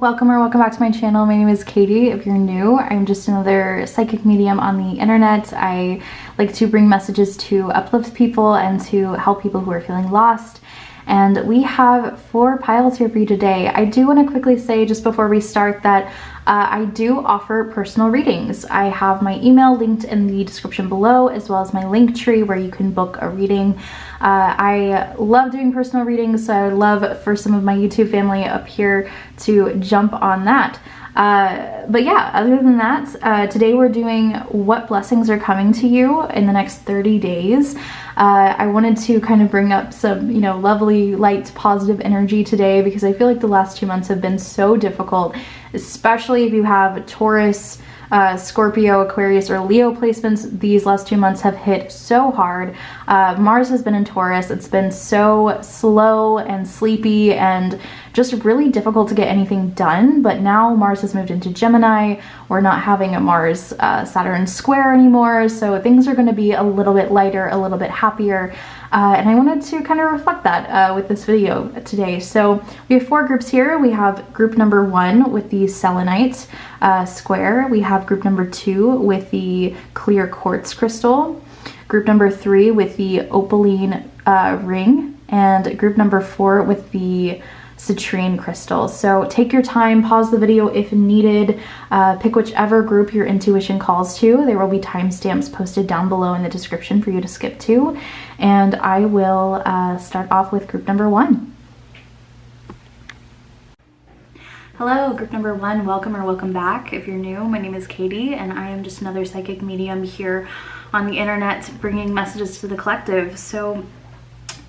welcome back to my channel. My name is Katie. If you're new, I'm just another psychic medium on the internet. I like to bring messages to uplift people and to help people who are feeling lost. And we have 4 piles here for you today. I do want to quickly say just before we start that I do offer personal readings. I have my email linked in the description below, as well as my link tree where you can book a reading. I love doing personal readings, so I would love for some of my YouTube family up here to jump on that. But yeah, other than that, today we're doing what blessings are coming to you in the next 30 days. I wanted to kind of bring up some, lovely, light, positive energy today because I feel like the last 2 months have been so difficult, especially if you have Taurus, Scorpio, Aquarius, or Leo placements. These last 2 months have hit so hard. Mars has been in Taurus. It's been so slow and sleepy and just really difficult to get anything done. But now Mars has moved into Gemini. We're not having a Mars Saturn square anymore. So things are going to be a little bit lighter, a little bit happier. And I wanted to kind of reflect that with this video today. So we have 4 groups here. We have group number 1 with the selenite square. We have group number 2 with the clear quartz crystal. Group number 3 with the opaline ring. And group number 4 with the citrine crystal. So take your time, pause the video if needed, pick whichever group your intuition calls to. There will be timestamps posted down below in the description for you to skip to. And I will start off with group number 1. Hello, group number 1, welcome or welcome back. If you're new, my name is Katie and I am just another psychic medium here on the internet bringing messages to the collective. So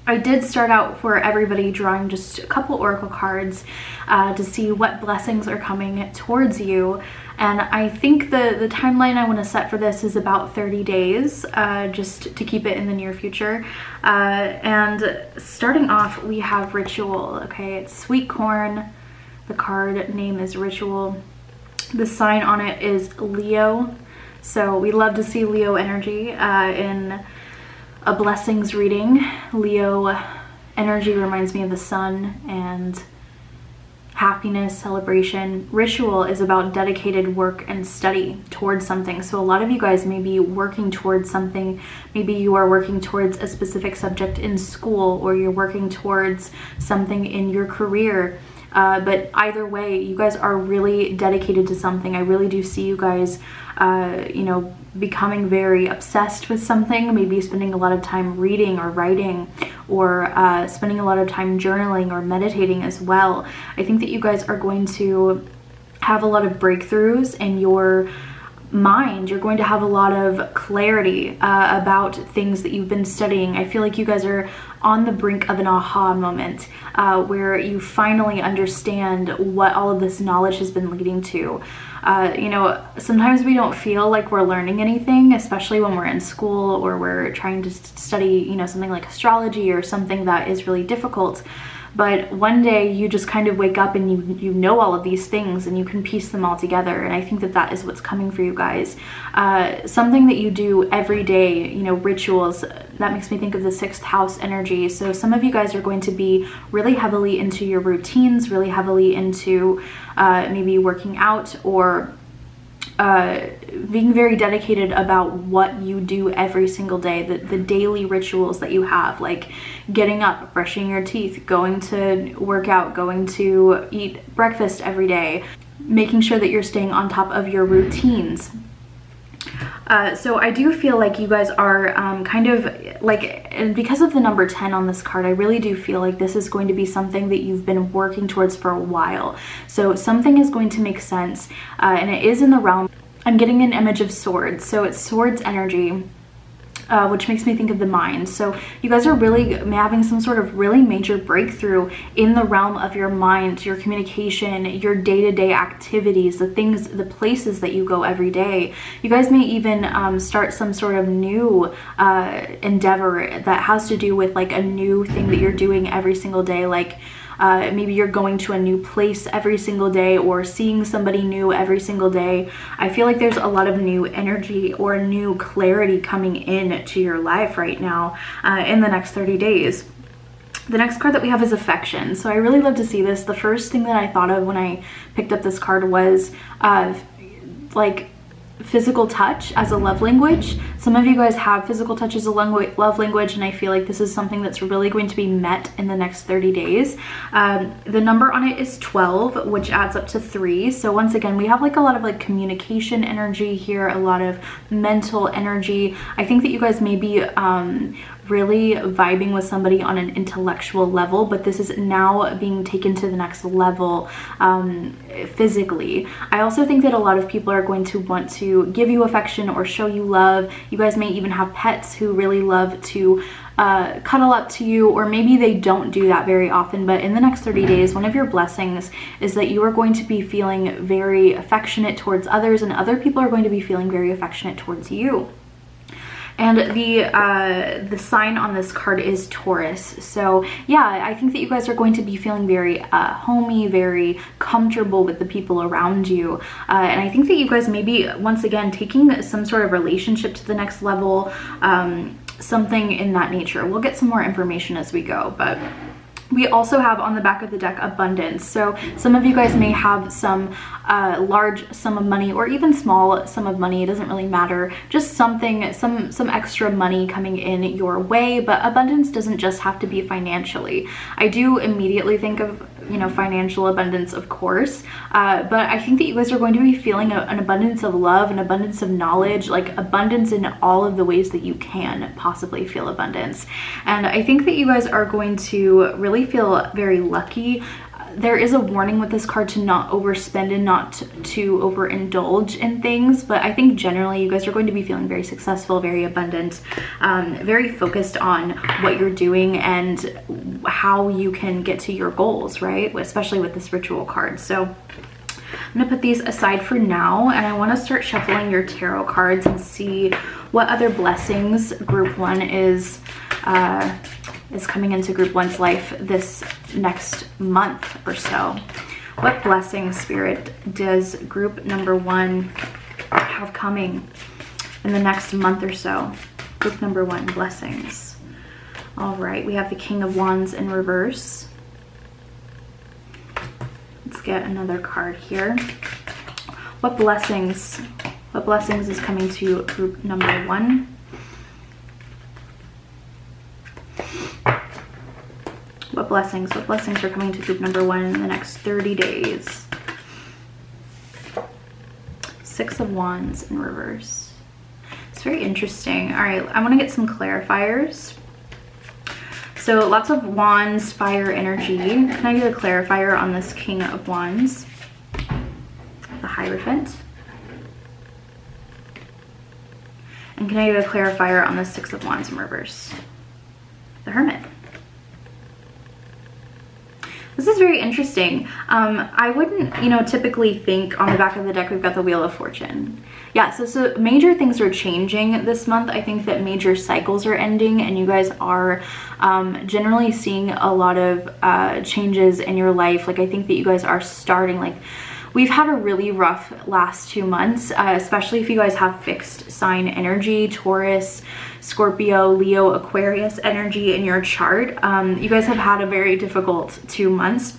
I did start out for everybody drawing just a couple oracle cards to see what blessings are coming towards you. And I think the timeline I want to set for this is about 30 days, just to keep it in the near future. And starting off, we have Ritual. Okay, it's sweet corn. The card name is Ritual. The sign on it is Leo. So we love to see Leo energy in a blessings reading. Leo energy reminds me of the sun and happiness, celebration. Ritual is about dedicated work and study towards something. So a lot of you guys may be working towards something. Maybe you are working towards a specific subject in school, or you're working towards something in your career. But either way, you guys are really dedicated to something. I really do see you guys, becoming very obsessed with something, maybe spending a lot of time reading or writing, or spending a lot of time journaling or meditating as well. I think that you guys are going to have a lot of breakthroughs in your mind. You're going to have a lot of clarity about things that you've been studying. I feel like you guys are on the brink of an aha moment where you finally understand what all of this knowledge has been leading to. Sometimes we don't feel like we're learning anything, especially when we're in school or we're trying to study, something like astrology or something that is really difficult. But one day you just kind of wake up and you know all of these things and you can piece them all together. And I think that is what's coming for you guys. Something that you do every day, rituals, that makes me think of the 6th house energy. So some of you guys are going to be really heavily into your routines, really heavily into maybe working out or being very dedicated about what you do every single day, the daily rituals that you have, like getting up, brushing your teeth, going to work out, going to eat breakfast every day, making sure that you're staying on top of your routines. So I do feel like you guys are kind of like, and because of the number 10 on this card, I really do feel like this is going to be something that you've been working towards for a while. So something is going to make sense, and it is in the realm. I'm getting an image of swords, so it's swords energy. Which makes me think of the mind. So you guys are really having some sort of really major breakthrough in the realm of your mind, your communication, your day-to-day activities, the things, the places that you go every day. You guys may even start some sort of new endeavor that has to do with like a new thing that you're doing every single day, like maybe you're going to a new place every single day or seeing somebody new every single day. I feel like there's a lot of new energy or new clarity coming in to your life right now in the next 30 days. The next card that we have is affection. So I really love to see this. The first thing that I thought of when I picked up this card was like physical touch as a love language. Some of you guys have physical touch as a love language, and I feel like this is something that's really going to be met in the next 30 days. The number on it is 12, which adds up to 3. So once again, we have like a lot of like communication energy here, a lot of mental energy. I think that you guys may be really vibing with somebody on an intellectual level, but this is now being taken to the next level physically. I also think that a lot of people are going to want to give you affection or show you love. You guys may even have pets who really love to cuddle up to you, or maybe they don't do that very often, but in the next 30 days, one of your blessings is that you are going to be feeling very affectionate towards others, and other people are going to be feeling very affectionate towards you. And the sign on this card is Taurus. So yeah, I think that you guys are going to be feeling very homey, very comfortable with the people around you. And I think that you guys may be, once again, taking some sort of relationship to the next level, something in that nature. We'll get some more information as we go, but we also have on the back of the deck abundance. So some of you guys may have some large sum of money, or even small sum of money, it doesn't really matter, just something, some extra money coming in your way. But abundance doesn't just have to be financially. I do immediately think of, you know, financial abundance, of course, but I think that you guys are going to be feeling an abundance of love, an abundance of knowledge, like abundance in all of the ways that you can possibly feel abundance. And I think that you guys are going to really feel very lucky. There is a warning with this card to not overspend and not to overindulge in things, but I think generally you guys are going to be feeling very successful, very abundant, very focused on what you're doing and how you can get to your goals, right? Especially with this ritual card. So I'm gonna put these aside for now, and I want to start shuffling your tarot cards and see what other blessings group 1 is coming into group 1's life this next month or so. What blessing, Spirit, does group number 1 have coming in the next month or so? Group number 1, blessings. All right, we have the King of Wands in reverse. Let's get another card here. What blessings is coming to group number 1? What blessings are coming to group number 1 in the next 30 days? 6 of Wands in reverse. It's very interesting. All right, I want to get some clarifiers. So lots of Wands, fire energy. Can I get a clarifier on this King of Wands? The Hierophant. And can I get a clarifier on the 6 of Wands in reverse? The Hermit. This is very interesting. I wouldn't, you know, typically think on the back of the deck we've got the Wheel of Fortune. Yeah, so major things are changing this month. I think that major cycles are ending, and you guys are generally seeing a lot of changes in your life. Like, I think that you guys are starting, like, we've had a really rough last 2 months, especially if you guys have fixed sign energy, Taurus, Scorpio, Leo, Aquarius energy in your chart. You guys have had a very difficult 2 months.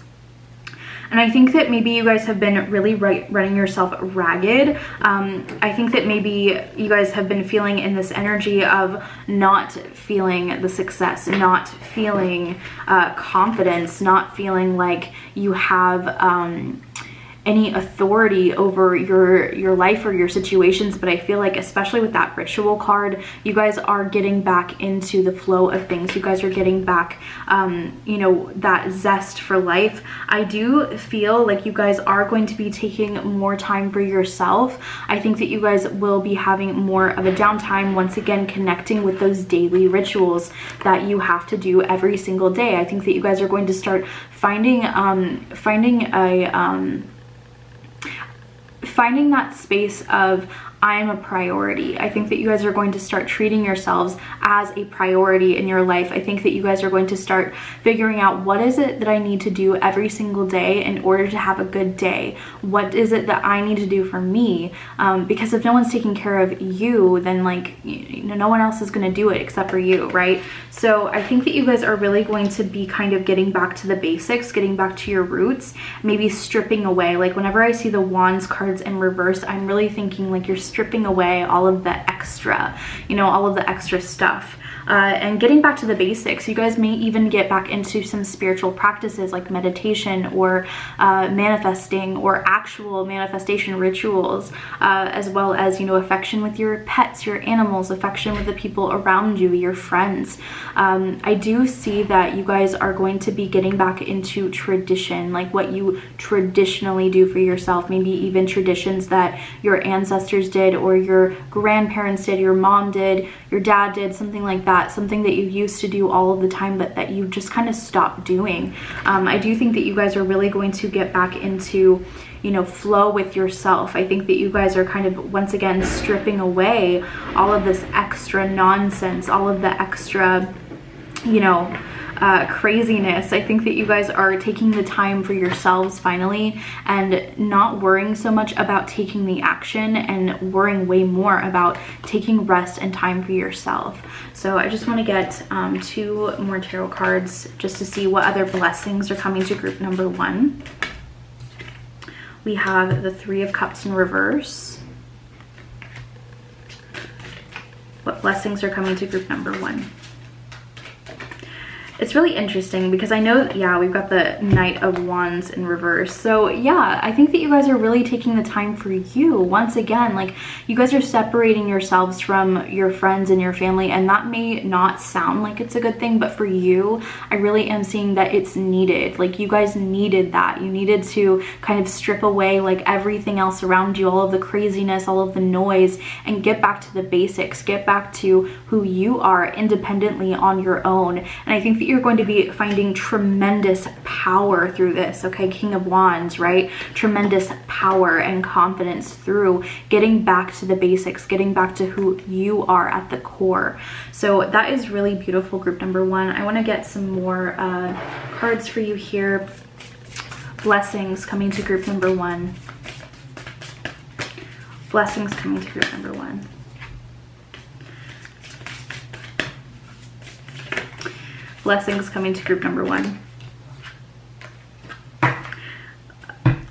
And I think that maybe you guys have been really running yourself ragged. I think that maybe you guys have been feeling in this energy of not feeling the success, not feeling confidence, not feeling like you have any authority over your life or your situations. But I feel like, especially with that ritual card, you guys are getting back into the flow of things. You guys are getting back, you know, that zest for life. I do feel like you guys are going to be taking more time for yourself. I think that you guys will be having more of a downtime, once again connecting with those daily rituals that you have to do every single day. I think that you guys are going to start finding finding that space of, I'm a priority. I think that you guys are going to start treating yourselves as a priority in your life. I think that you guys are going to start figuring out, what is it that I need to do every single day in order to have a good day? What is it that I need to do for me? Because if no one's taking care of you, then like, no one else is going to do it except for you, right? So I think that you guys are really going to be kind of getting back to the basics, getting back to your roots, maybe stripping away. Like whenever I see the Wands cards in reverse, I'm really thinking like you're stripping away all of the extra, all of the extra stuff. And getting back to the basics. You guys may even get back into some spiritual practices like meditation or manifesting or actual manifestation rituals, as well as, affection with your pets, your animals, affection with the people around you, your friends. I do see that you guys are going to be getting back into tradition, like what you traditionally do for yourself, maybe even traditions that your ancestors did or your grandparents did, your mom did, your dad did, something like that. Something that you used to do all of the time but that you just kind of stopped doing. I do think that you guys are really going to get back into flow with yourself. I think that you guys are kind of once again stripping away all of this extra nonsense, all of the extra craziness. I think that you guys are taking the time for yourselves finally and not worrying so much about taking the action and worrying way more about taking rest and time for yourself. So I just want to get 2 more tarot cards just to see what other blessings are coming to group number 1. We have the 3 of Cups in reverse. What blessings are coming to group number 1? It's really interesting because I know, yeah, we've got the Knight of Wands in reverse. So yeah, I think that you guys are really taking the time for you. Once again, like you guys are separating yourselves from your friends and your family, and that may not sound like it's a good thing, but for you, I really am seeing that it's needed. Like you guys needed that. You needed to kind of strip away like everything else around you, all of the craziness, all of the noise, and get back to the basics, get back to who you are independently on your own. And I think that you're going to be finding tremendous power through this, okay? King of Wands, right? Tremendous power and confidence through getting back to the basics, getting back to who you are at the core. So that is really beautiful, group number 1. I want to get some more cards for you here. Blessings coming to group number 1. Blessings coming to group number 1. Blessings coming to group number 1.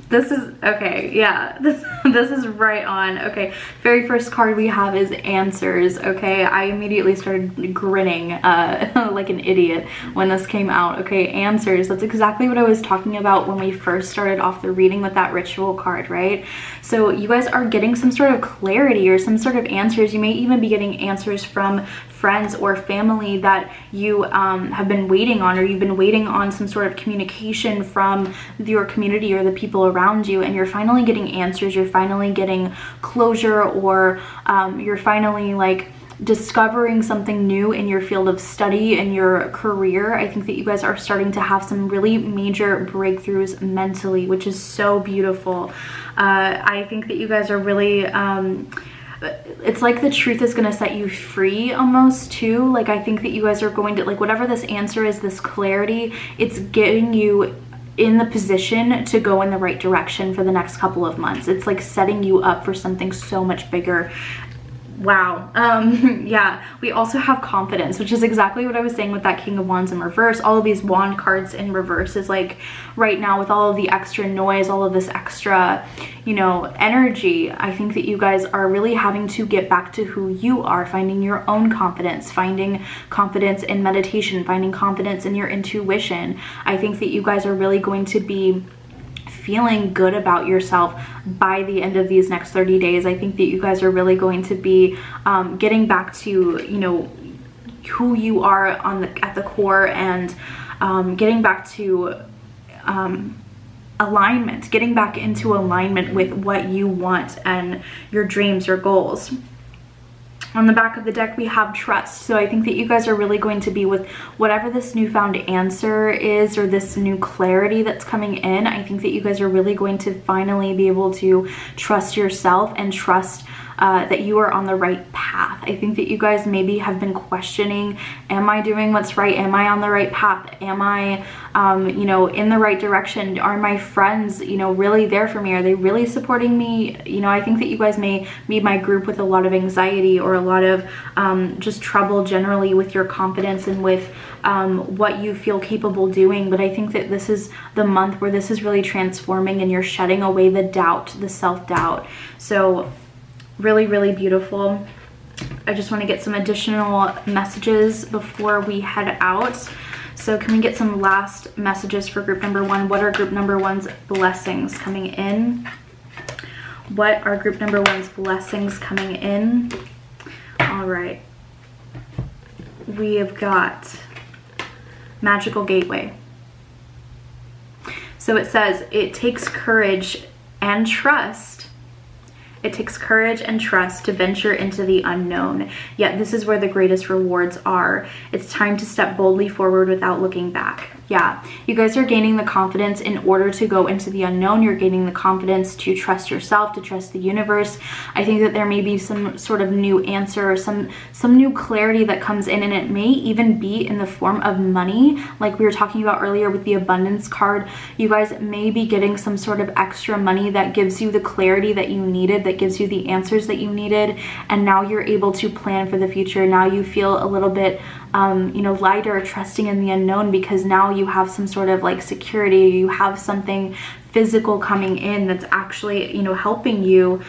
This is, okay, yeah, this is right on. Okay, very first card we have is Answers, okay? I immediately started grinning like an idiot when this came out, okay? Answers, that's exactly what I was talking about when we first started off the reading with that ritual card, right? So you guys are getting some sort of clarity or some sort of answers. You may even be getting answers from friends or family that you have been waiting on, or you've been waiting on some sort of communication from your community or the people around you, and you're finally getting answers, you're finally getting closure, or you're finally like discovering something new in your field of study and your career. I think that you guys are starting to have some really major breakthroughs mentally, which is so beautiful. I think that you guys are really it's like the truth is going to set you free almost too. Like I think that you guys are going to, like, whatever this answer is, this clarity, it's getting you in the position to go in the right direction for the next couple of months. It's like setting you up for something so much bigger. Wow. Yeah, we also have Confidence, which is exactly what I was saying with that King of Wands in reverse. All of these Wand cards in reverse is like, right now with all of the extra noise, all of this extra, energy, I think that you guys are really having to get back to who you are, finding your own confidence, finding confidence in meditation, finding confidence in your intuition. I think that you guys are really going to be feeling good about yourself by the end of these next 30 days. I think that you guys are really going to be getting back to, who you are at the core, and getting back to alignment, getting back into alignment with what you want and your dreams, your goals. On the back of the deck, we have Trust. So I think that you guys are really going to be with whatever this newfound answer is, or this new clarity that's coming in. I think that you guys are really going to finally be able to trust yourself and trust that you are on the right path. I think that you guys maybe have been questioning, am I doing what's right? Am I on the right path? Am I, you know, in the right direction? Are my friends, you know, really there for me? Are they really supporting me? You know, I think that you guys may meet my group with a lot of anxiety or a lot of just trouble generally with your confidence and with what you feel capable doing. But I think that this is the month where this is really transforming and you're shedding away the doubt, the self-doubt. So really, really beautiful. I just want to get some additional messages before we head out. So can we get some last messages for group number 1? What are group number 1's blessings coming in? What are group number 1's blessings coming in? All right. We have got Magical Gateway. So it says, it takes courage and trust. It takes courage and trust to venture into the unknown. Yet this is where the greatest rewards are. It's time to step boldly forward without looking back. Yeah, you guys are gaining the confidence in order to go into the unknown. You're gaining the confidence to trust yourself, to trust the universe. I think that there may be some sort of new answer or some new clarity that comes in, and it may even be in the form of money. Like we were talking about earlier with the abundance card, you guys may be getting some sort of extra money that gives you the clarity that you needed, that gives you the answers that you needed, and now you're able to plan for the future. Now you feel a little bit you know, lighter, trusting in the unknown, because now you have some sort of like security. You have something physical coming in that's actually, you know, helping you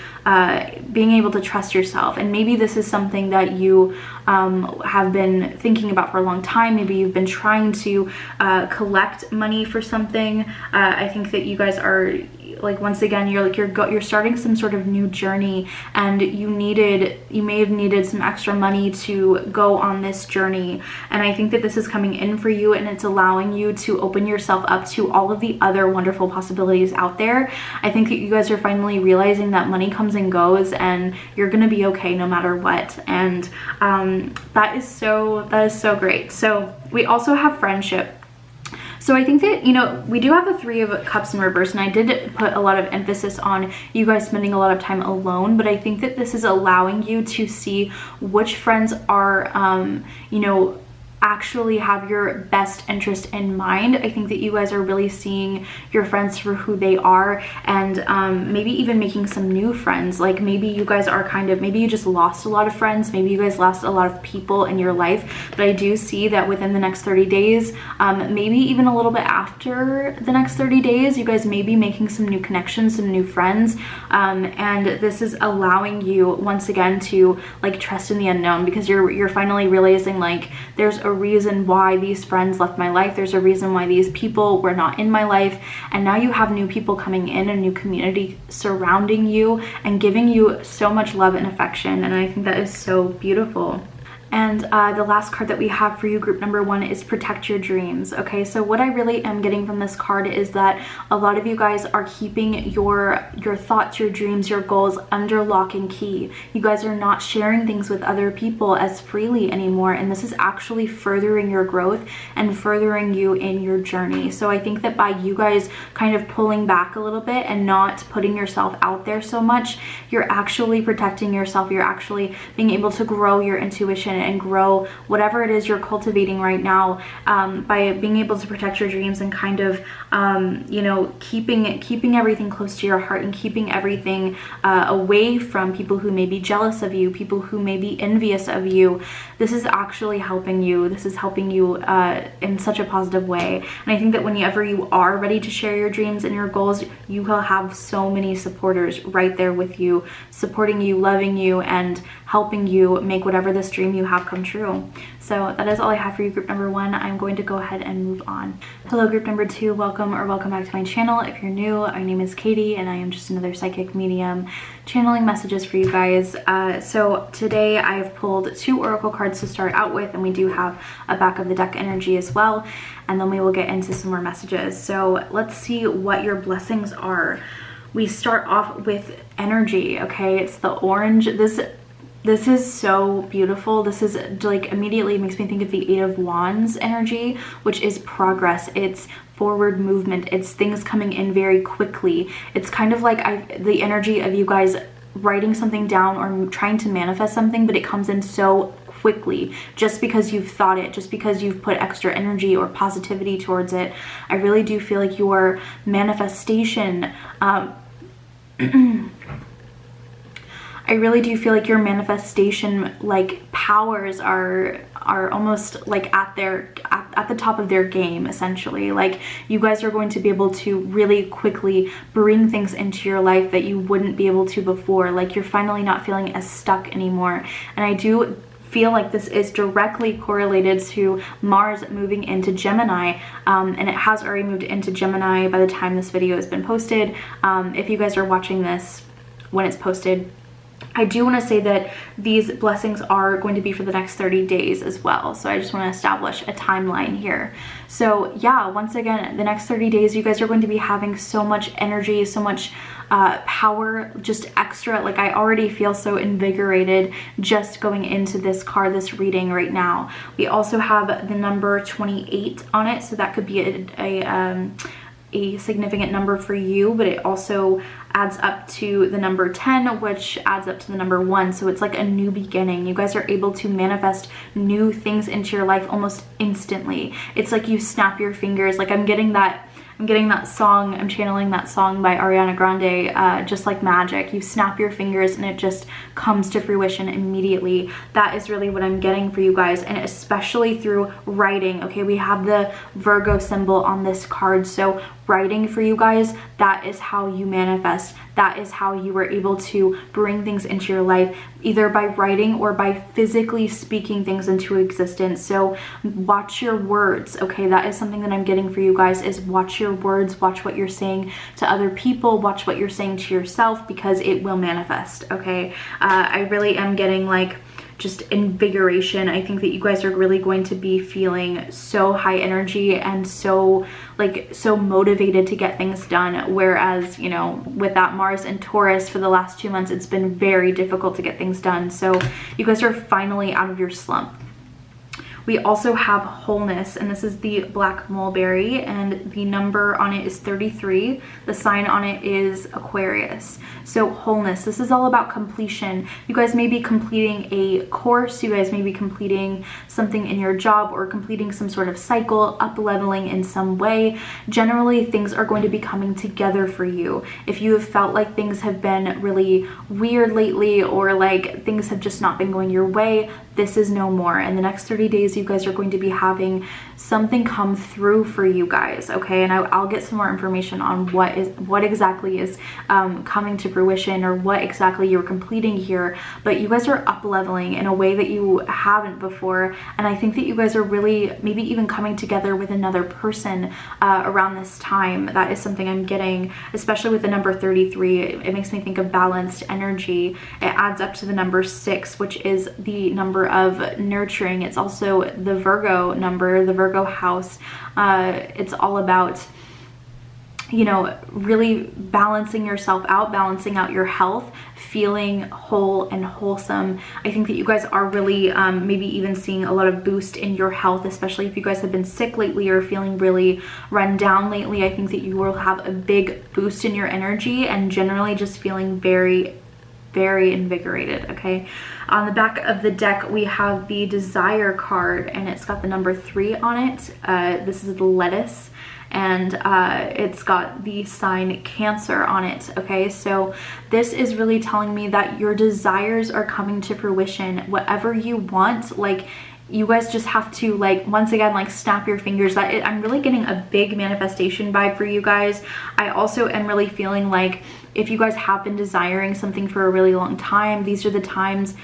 being able to trust yourself. And maybe this is something that you have been thinking about for a long time. Maybe you've been trying to collect money for something. I think that you guys are, like, once again, you're starting some sort of new journey, and you may have needed some extra money to go on this journey. And I think that this is coming in for you, and it's allowing you to open yourself up to all of the other wonderful possibilities out there. I think that you guys are finally realizing that money comes and goes, and you're gonna be okay no matter what. And that is so great. So we also have friendship. So I think that, you know, we do have a 3 of Cups in reverse, and I did put a lot of emphasis on you guys spending a lot of time alone, but I think that this is allowing you to see which friends are, you know, actually have your best interest in mind. I think that you guys are really seeing your friends for who they are, and maybe even making some new friends. Like maybe you guys are maybe you just lost a lot of friends, maybe you guys lost a lot of people in your life, but I do see that within the next 30 days, maybe even a little bit after the next 30 days, you guys may be making some new connections, some new friends, and this is allowing you once again to like trust in the unknown, because you're finally realizing like there's a reason why these friends left my life. There's a reason why these people were not in my life. And now you have new people coming in, a new community surrounding you and giving you so much love and affection. And I think that is so beautiful. And the last card that we have for you, group number 1, is Protect Your Dreams. Okay, so what I really am getting from this card is that a lot of you guys are keeping your thoughts, your dreams, your goals under lock and key. You guys are not sharing things with other people as freely anymore, and this is actually furthering your growth and furthering you in your journey. So I think that by you guys kind of pulling back a little bit and not putting yourself out there so much, you're actually protecting yourself. You're actually being able to grow your intuition and grow whatever it is you're cultivating right now, by being able to protect your dreams and kind of you know, keeping everything close to your heart and keeping everything away from people who may be jealous of you, people who may be envious of you. This is actually helping you. This is helping you in such a positive way. And I think that whenever you are ready to share your dreams and your goals, you will have so many supporters right there with you, supporting you, loving you, and helping you make whatever this dream you have come true. So that is all I have for you, group number 1. I'm going to go ahead and move on. Hello, group number 2. Welcome back to my channel. If you're new, my name is Katie, and I am just another psychic medium channeling messages for you guys. So today I have pulled 2 oracle cards to start out with, and we do have a back of the deck energy as well, and then we will get into some more messages. So let's see what your blessings are. We start off with energy. Okay, it's the orange. This is so beautiful. This is like immediately makes me think of the 8 of Wands energy, which is progress. It's forward movement. It's things coming in very quickly. It's kind of like the energy of you guys writing something down or trying to manifest something, but it comes in so quickly just because you've thought it, just because you've put extra energy or positivity towards it. I really do feel like your manifestation, I really do feel like your manifestation like powers are almost like at the top of their game, essentially. Like you guys are going to be able to really quickly bring things into your life that you wouldn't be able to before. Like you're finally not feeling as stuck anymore. And I do feel like this is directly correlated to Mars moving into Gemini, and it has already moved into Gemini by the time this video has been posted. If you guys are watching this when it's posted, I do want to say that these blessings are going to be for the next 30 days as well. So I just want to establish a timeline here. So yeah, once again, the next 30 days, you guys are going to be having so much energy, so much power, just extra. Like I already feel so invigorated just going into this card, this reading right now. We also have the number 28 on it. So that could be a significant number for you, but it also adds up to the number 10, which adds up to the number 1. So it's like a new beginning. You guys are able to manifest new things into your life almost instantly. It's like you snap your fingers. Like I'm getting that song, I'm channeling that song by Ariana Grande, Just Like Magic. You snap your fingers and it just comes to fruition immediately. That is really what I'm getting for you guys, and especially through writing. Okay, we have the Virgo symbol on this card, so writing for you guys, that is how you manifest. That is how you were able to bring things into your life, either by writing or by physically speaking things into existence. So watch your words, okay? That is something that I'm getting for you guys, is watch your words, watch what you're saying to other people, watch what you're saying to yourself, because it will manifest, okay? I really am getting like just invigoration. I think that you guys are really going to be feeling so high energy and so motivated to get things done, whereas, you know, with that Mars and Taurus for the last 2 months, it's been very difficult to get things done. So you guys are finally out of your slump. We also have wholeness, and this is the black mulberry, and the number on it is 33. The sign on it is Aquarius. So wholeness, this is all about completion. You guys may be completing a course, you guys may be completing something in your job, or completing some sort of cycle, up leveling in some way. Generally, things are going to be coming together for you. If you have felt like things have been really weird lately, or like things have just not been going your way, this is no more. In the next 30 days, you guys are going to be having something come through for you guys, okay? And I'll get some more information on what exactly is coming to fruition, or what exactly you're completing here. But you guys are up leveling in a way that you haven't before, and I think that you guys are really maybe even coming together with another person around this time. That is something I'm getting, especially with the number 33. It makes me think of balanced energy. It adds up to the number 6, which is the number of nurturing. It's also the Virgo number, the Virgo house. It's all about, you know, really balancing yourself out, balancing out your health, feeling whole and wholesome. I think that you guys are really maybe even seeing a lot of boost in your health, especially if you guys have been sick lately or feeling really run down lately. I think that you will have a big boost in your energy, and generally just feeling very, very invigorated, okay? On the back of the deck, we have the Desire card, and it's got the number 3 on it. This is the lettuce, and it's got the sign Cancer on it, okay? So this is really telling me that your desires are coming to fruition. Whatever you want, like, you guys just have to, like, once again, like, snap your fingers. I'm really getting a big manifestation vibe for you guys. I also am really feeling like if you guys have been desiring something for a really long time, these are the times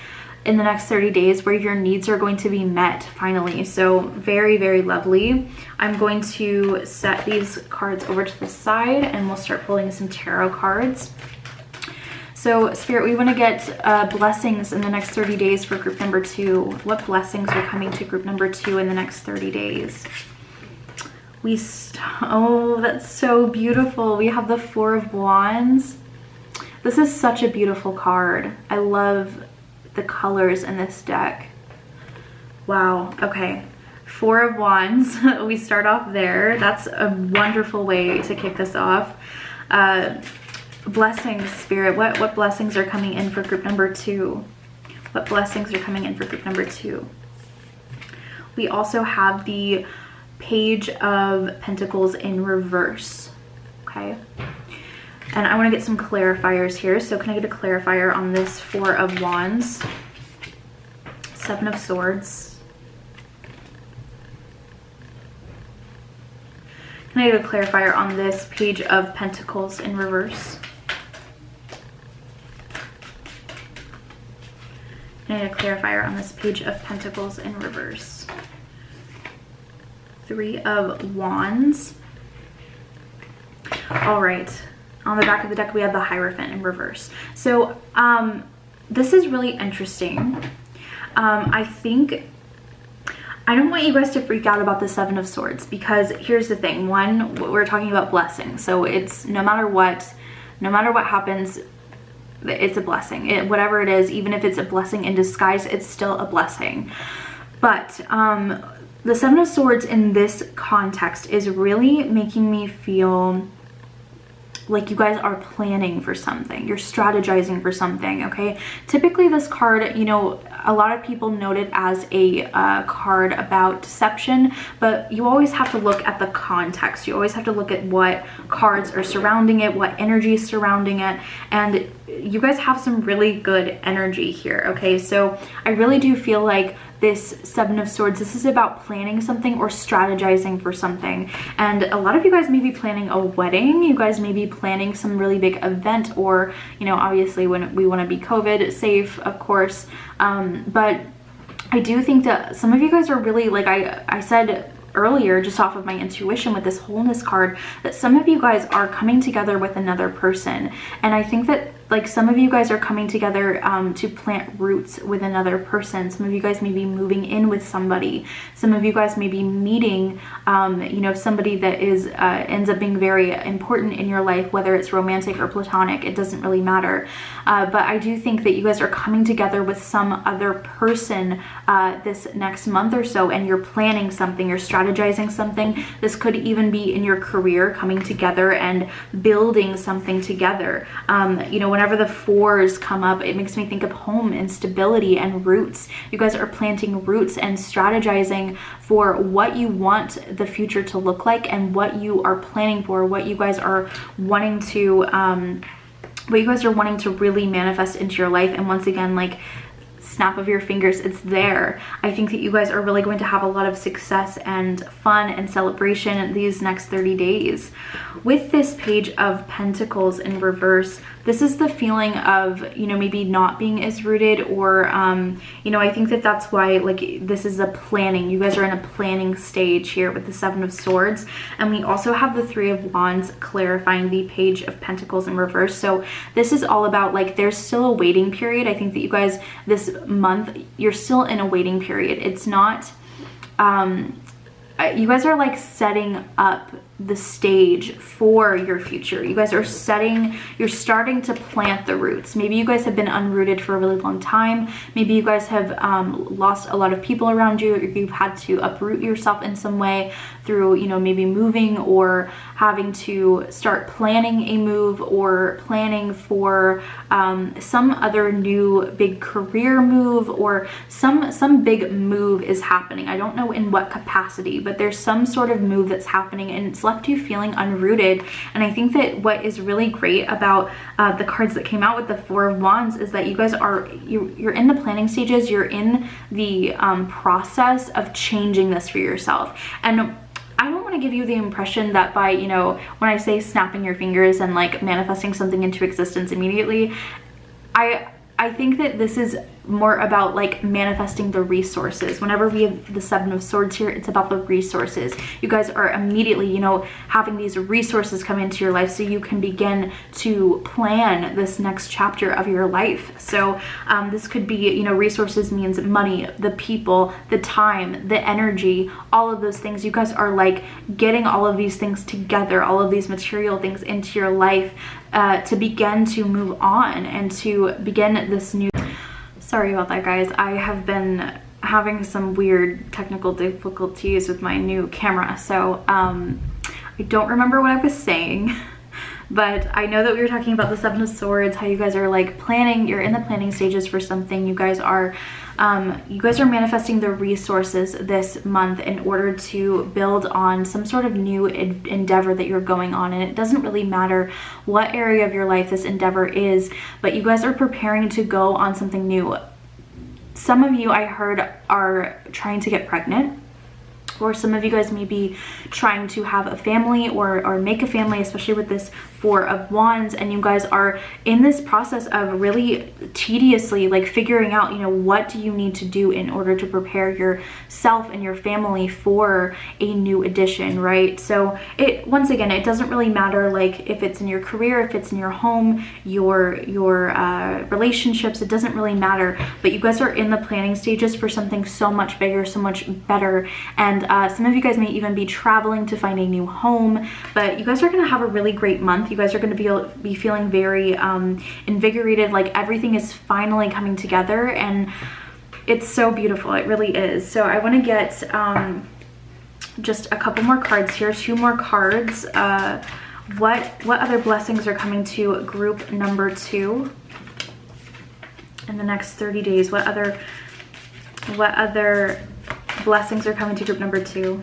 in the next 30 days where your needs are going to be met finally. So very, very lovely. I'm going to set these cards over to the side, and we'll start pulling some tarot cards. So Spirit, we want to get blessings in the next 30 days for group number 2. What blessings are coming to group number 2 in the next 30 days? Oh, that's so beautiful. We have the 4 of Wands. This is such a beautiful card. I love the colors in this deck. Wow, okay. 4 of Wands, we start off there. That's a wonderful way to kick this off. Blessings, Spirit. What blessings are coming in for group number 2? What blessings are coming in for group number 2? We also have the Page of Pentacles in reverse. Okay. And I want to get some clarifiers here. So can I get a clarifier on this 4 of Wands? 7 of Swords. Can I get a clarifier on this Page of Pentacles in reverse? Can I get a clarifier on this Page of Pentacles in reverse? 3 of Wands. All right. On the back of the deck, we have the Hierophant in reverse. So this is really interesting. I don't want you guys to freak out about the 7 of Swords, because here's the thing. One, we're talking about blessings. So it's no matter what happens, it's a blessing. Whatever it is, even if it's a blessing in disguise, it's still a blessing. But the 7 of Swords in this context is really making me feel like you guys are planning for something. You're strategizing for something, okay? Typically this card, you know, a lot of people note it as a card about deception, but you always have to look at the context. You always have to look at what cards are surrounding it, what energy is surrounding it, and you guys have some really good energy here, okay? So I really do feel like this 7 of Swords, this is about planning something or strategizing for something. And a lot of you guys may be planning a wedding. You guys may be planning some really big event, or, you know, obviously when we want to be COVID safe, of course. But I do think that some of you guys are really, like I said earlier, just off of my intuition with this wholeness card, that some of you guys are coming together with another person. And I think that like some of you guys are coming together to plant roots with another person. Some of you guys may be moving in with somebody. Some of you guys may be meeting, you know, somebody that is ends up being very important in your life, whether it's romantic or platonic, it doesn't really matter. But I do think that you guys are coming together with some other person this next month or so, and you're planning something, you're strategizing something. This could even be in your career, coming together and building something together. You know, whenever the 4s come up, it makes me think of home and stability and roots. You guys are planting roots and strategizing for what you want the future to look like, and what you are planning for, what you guys are wanting to really manifest into your life. And once again, like, snap of your fingers, it's there. I think that you guys are really going to have a lot of success and fun and celebration these next 30 days. With this Page of Pentacles in reverse, this is the feeling of, you know, maybe not being as rooted, or you know, I think that that's why, like, this is a planning. You guys are in a planning stage here with the 7 of Swords. And we also have the 3 of Wands clarifying the Page of Pentacles in reverse. So this is all about, like, there's still a waiting period. I think that you guys this month, you're still in a waiting period. It's not you guys are like setting up the stage for your future. You guys are you're starting to plant the roots. Maybe you guys have been unrooted for a really long time. Maybe you guys have lost a lot of people around you, or you've had to uproot yourself in some way through, you know, maybe moving, or having to start planning a move, or planning for some other new big career move, or some big move is happening. I don't know in what capacity, but there's some sort of move that's happening, and it's left you feeling unrooted. And I think that what is really great about the cards that came out with the 4 of Wands is that you guys are you're in the planning stages. You're in the process of changing this for yourself. And I don't want to give you the impression that by, you know, when I say snapping your fingers and like manifesting something into existence immediately, I think that this is more about like manifesting the resources. Whenever we have the 7 of Swords here, it's about the resources. You guys are immediately, you know, having these resources come into your life so you can begin to plan this next chapter of your life. So this could be, you know, resources means money, the people, the time, the energy, all of those things. You guys are like getting all of these things together, all of these material things into your life to begin to move on and to begin this new. Sorry about that, guys. I have been having some weird technical difficulties with my new camera, so I don't remember what I was saying, But I know that we were talking about the Seven of Swords, how you guys are like planning, you're in the planning stages for something. You guys are manifesting the resources this month in order to build on some sort of new endeavor that you're going on. And it doesn't really matter what area of your life this endeavor is, but you guys are preparing to go on something new. Some of you, I heard, are trying to get pregnant, or some of you guys may be trying to have a family or make a family, especially with this Four of Wands, and you guys are in this process of really tediously like figuring out, you know, what do you need to do in order to prepare yourself and your family for a new addition, right? So once again, it doesn't really matter like if it's in your career, if it's in your home, your relationships, it doesn't really matter, but you guys are in the planning stages for something so much bigger, so much better. And some of you guys may even be traveling to find a new home, but you guys are going to have a really great month. You guys are going to be feeling very invigorated, like everything is finally coming together, and it's so beautiful. It really is. So I want to get just a couple more cards here, 2 more cards. What other blessings are coming to group number 2 in the next 30 days? What other blessings are coming to group number 2?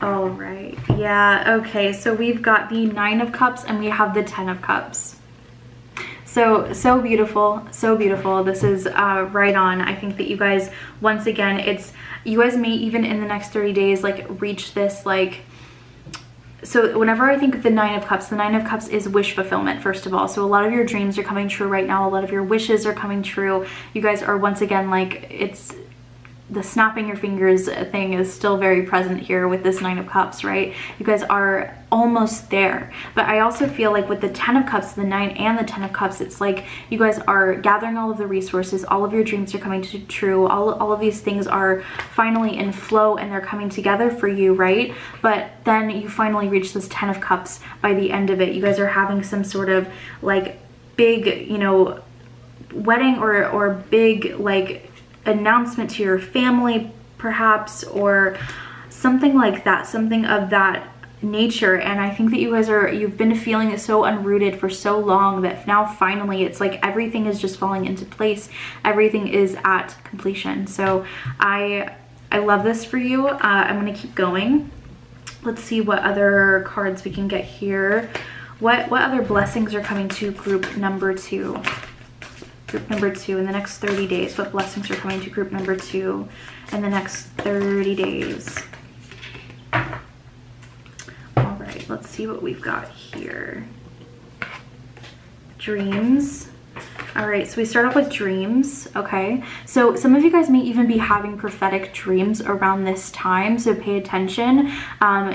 All right, yeah, okay, so we've got the 9 of Cups and we have the 10 of Cups. So beautiful, so beautiful. This is right on. I think that you guys, once again, you guys may even in the next 30 days like reach this like, so whenever I think of the 9 of Cups, the 9 of Cups is wish fulfillment, first of all. So a lot of your dreams are coming true right now. A lot of your wishes are coming true. You guys are once again like, the snapping your fingers thing is still very present here with this 9 of Cups, right? You guys are almost there. But I also feel like with the 10 of Cups, the 9 and the 10 of Cups, it's like you guys are gathering all of the resources, all of your dreams are coming true, all of these things are finally in flow and they're coming together for you, right? But then you finally reach this 10 of Cups by the end of it. You guys are having some sort of like big, you know, wedding or big like announcement to your family perhaps, or something like that, something of that nature. And I think that you guys you've been feeling so unrooted for so long that now finally it's like everything is just falling into place, everything is at completion. So I love this for you. I'm gonna keep going. Let's see what other cards we can get here. What other blessings are coming to group number 2? Group number 2 in the next 30 days. What blessings are coming to group number 2 in the next 30 days? All right, let's see what we've got here. Dreams. All right, so we start off with dreams, okay? So some of you guys may even be having prophetic dreams around this time, so pay attention.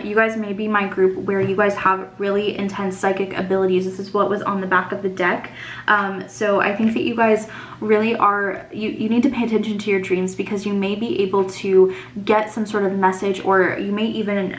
You guys may be my group where you guys have really intense psychic abilities. This is what was on the back of the deck. So I think that you guys really are, you need to pay attention to your dreams, because you may be able to get some sort of message, or you may even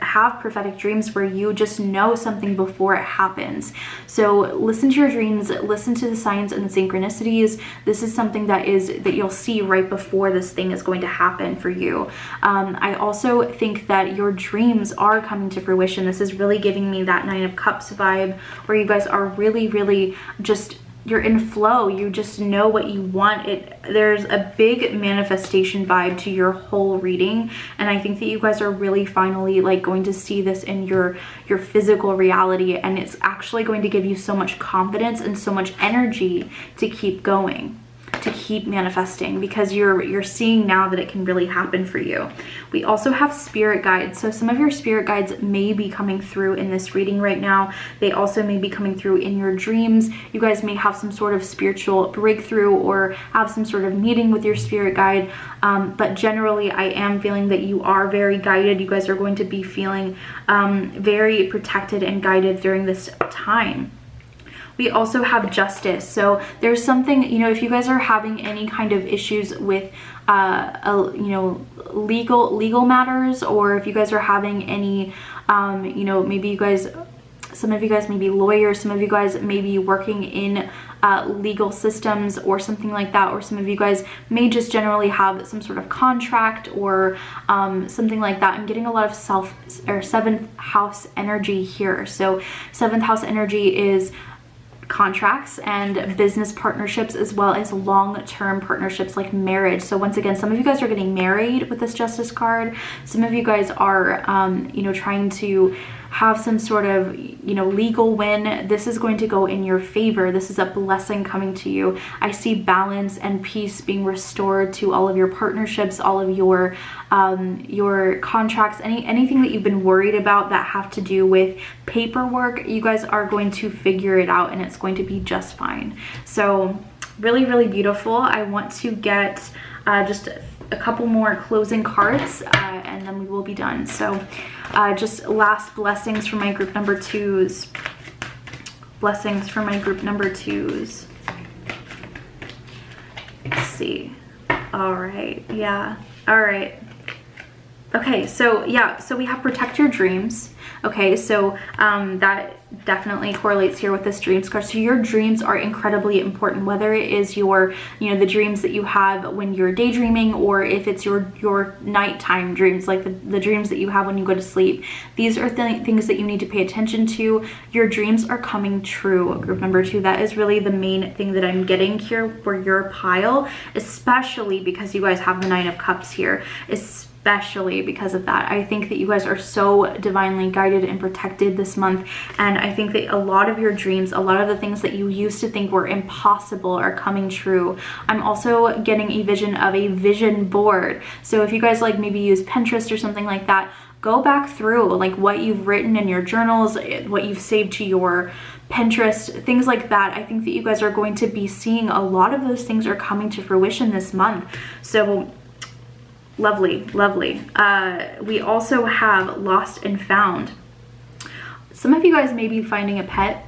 have prophetic dreams where you just know something before it happens. So listen to your dreams, listen to the signs and the synchronicities. This is something that you'll see right before this thing is going to happen for you. I also think that your dreams are coming to fruition. This is really giving me that 9 of Cups vibe, where you guys are really just, you're in flow. You just know what you want. There's a big manifestation vibe to your whole reading, and I think that you guys are really finally like going to see this in your physical reality, and it's actually going to give you so much confidence and so much energy to keep going, to keep manifesting, because you're seeing now that it can really happen for you. We also have spirit guides. So some of your spirit guides may be coming through in this reading right now. They also may be coming through in your dreams. You guys may have some sort of spiritual breakthrough or have some sort of meeting with your spirit guide. But generally, I am feeling that you are very guided. You guys are going to be feeling very protected and guided during this time. We also have justice. So there's something, you know, if you guys are having any kind of issues with, you know, legal matters, or if you guys are having any, you know, maybe you guys Some of you guys may be lawyers, some of you guys may be working in legal systems or something like that, or some of you guys may just generally have some sort of contract or something like that. I'm getting a lot of 7th house energy here. So 7th house energy is contracts and business partnerships, as well as long-term partnerships like marriage. So once again, some of you guys are getting married with this Justice card. Some of you guys are you know, trying to have some sort of, you know, legal win. This is going to go in your favor. This is a blessing coming to you. I see balance and peace being restored to all of your partnerships, all of your contracts, anything that you've been worried about that have to do with paperwork. You guys are going to figure it out and it's going to be just fine. So really, really beautiful. I want to get just a couple more closing cards and then we will be done. So just last blessings for my group number 2s. Blessings for my group number 2s. Let's see. All right. Yeah. All right. Okay. So yeah. So we have protect your dreams. Okay. So that definitely correlates here with this dreams card. So your dreams are incredibly important, whether it is your, you know, the dreams that you have when you're daydreaming, or if it's your nighttime dreams, like the dreams that you have when you go to sleep. These are things that you need to pay attention to. Your dreams are coming true, group number 2. That is really the main thing that I'm getting here for your pile, especially because you guys have the 9 of Cups here. Especially because of that. I think that you guys are so divinely guided and protected this month, and I think that a lot of your dreams, a lot of the things that you used to think were impossible are coming true. I'm also getting a vision of a vision board. So if you guys like maybe use Pinterest or something like that, go back through like what you've written in your journals, what you've saved to your Pinterest, things like that. I think that you guys are going to be seeing a lot of those things are coming to fruition this month. So lovely, lovely. We also have lost and found. Some of you guys may be finding a pet.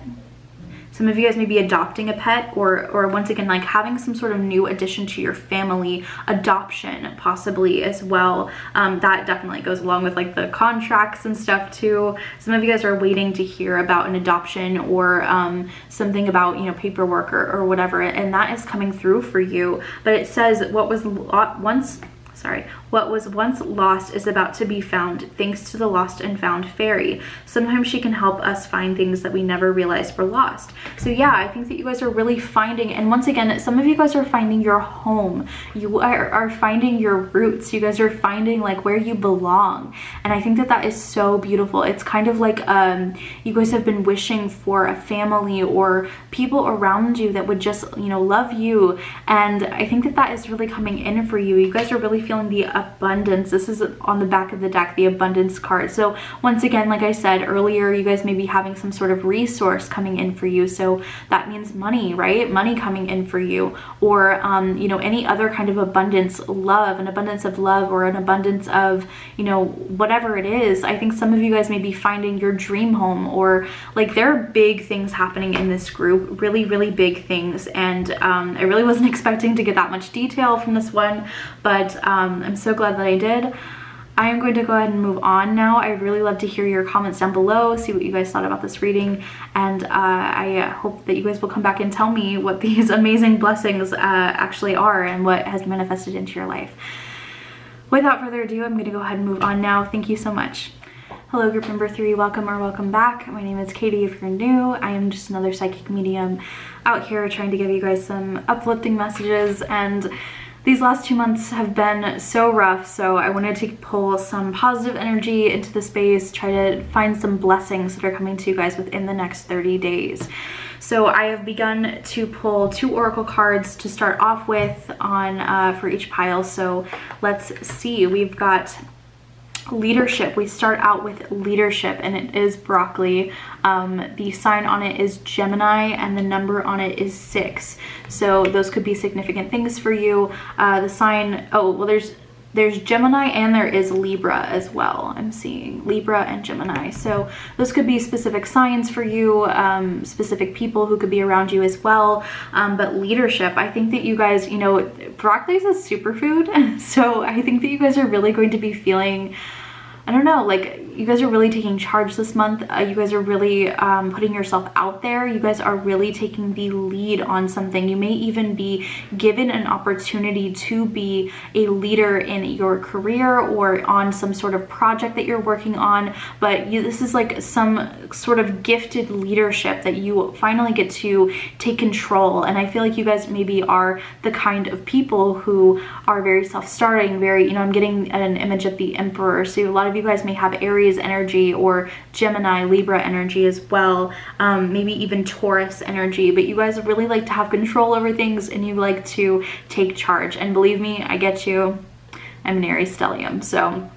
Some of you guys may be adopting a pet, or once again, like having some sort of new addition to your family, adoption possibly as well. That definitely goes along with like the contracts and stuff too. Some of you guys are waiting to hear about an adoption or something about, you know, paperwork or whatever, and that is coming through for you. But it says what was once lost is about to be found, thanks to the lost and found fairy. Sometimes she can help us find things that we never realized were lost. So yeah, I think that you guys are really finding, and once again, some of you guys are finding your home. You are finding your roots. You guys are finding like where you belong. And I think that that is so beautiful. It's kind of like you guys have been wishing for a family or people around you that would just, you know, love you. And I think that that is really coming in for you. You guys are really feeling the abundance. This is on the back of the deck, the abundance card. So once again, like I said earlier, you guys may be having some sort of resource coming in for you. So that means money, right? Money coming in for you, or you know, any other kind of abundance, love, an abundance of love, or an abundance of, you know, whatever it is. I think some of you guys may be finding your dream home, or like there are big things happening in this group, really, really big things. And I really wasn't expecting to get that much detail from this one, but I'm so glad that I did. I am going to go ahead and move on now. I'd really love to hear your comments down below, see what you guys thought about this reading, and I hope that you guys will come back and tell me what these amazing blessings actually are and what has manifested into your life. Without further ado, I'm going to go ahead and move on now. Thank you so much. Hello, group number 3, welcome or welcome back. My name is Katie if you're new. I am just another psychic medium out here trying to give you guys some uplifting messages, and these last 2 months have been so rough, so I wanted to pull some positive energy into the space, try to find some blessings that are coming to you guys within the next 30 days. So I have begun to pull 2 oracle cards to start off with on for each pile. So let's see. We've got leadership. We start out with leadership, and it is broccoli. The sign on it is Gemini, and the number on it is 6. So those could be significant things for you. The sign, oh well, there's Gemini and there is Libra as well. I'm seeing Libra and Gemini. So those could be specific signs for you, specific people who could be around you as well. But leadership, I think that you guys, you know, broccoli is a superfood. So I think that you guys are really going to be feeling I don't know, like you guys are really taking charge this month. You guys are really putting yourself out there. You guys are really taking the lead on something. You may even be given an opportunity to be a leader in your career or on some sort of project that you're working on, but this is like some sort of gifted leadership that you finally get to take control. And I feel like you guys maybe are the kind of people who are very self-starting, very, you know, I'm getting an image of the Emperor, so a lot of you guys may have Aries energy or Gemini, Libra energy as well, maybe even Taurus energy, but you guys really like to have control over things and you like to take charge. And believe me, I get you. I'm an Aries stellium, so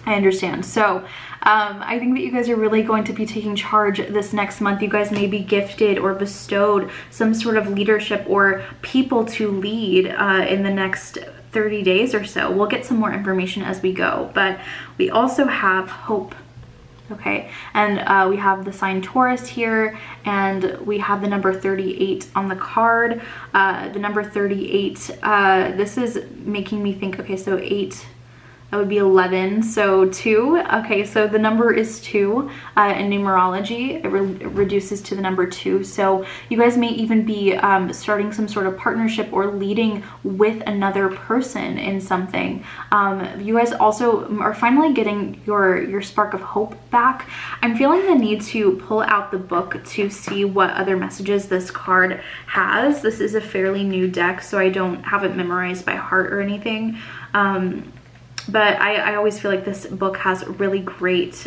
I understand. So I think that you guys are really going to be taking charge this next month. You guys may be gifted or bestowed some sort of leadership or people to lead in the next 30 days or so. We'll get some more information as we go, but we also have hope. Okay, and we have the sign Taurus here, and we have the number 38 on the card. The number 38, this is making me think, okay, so 8, that would be 11, so 2. Okay, so the number is 2 in numerology. It reduces to the number 2. So you guys may even be starting some sort of partnership or leading with another person in something. You guys also are finally getting your spark of hope back. I'm feeling the need to pull out the book to see what other messages this card has. This is a fairly new deck, so I don't have it memorized by heart or anything. But I always feel like this book has really great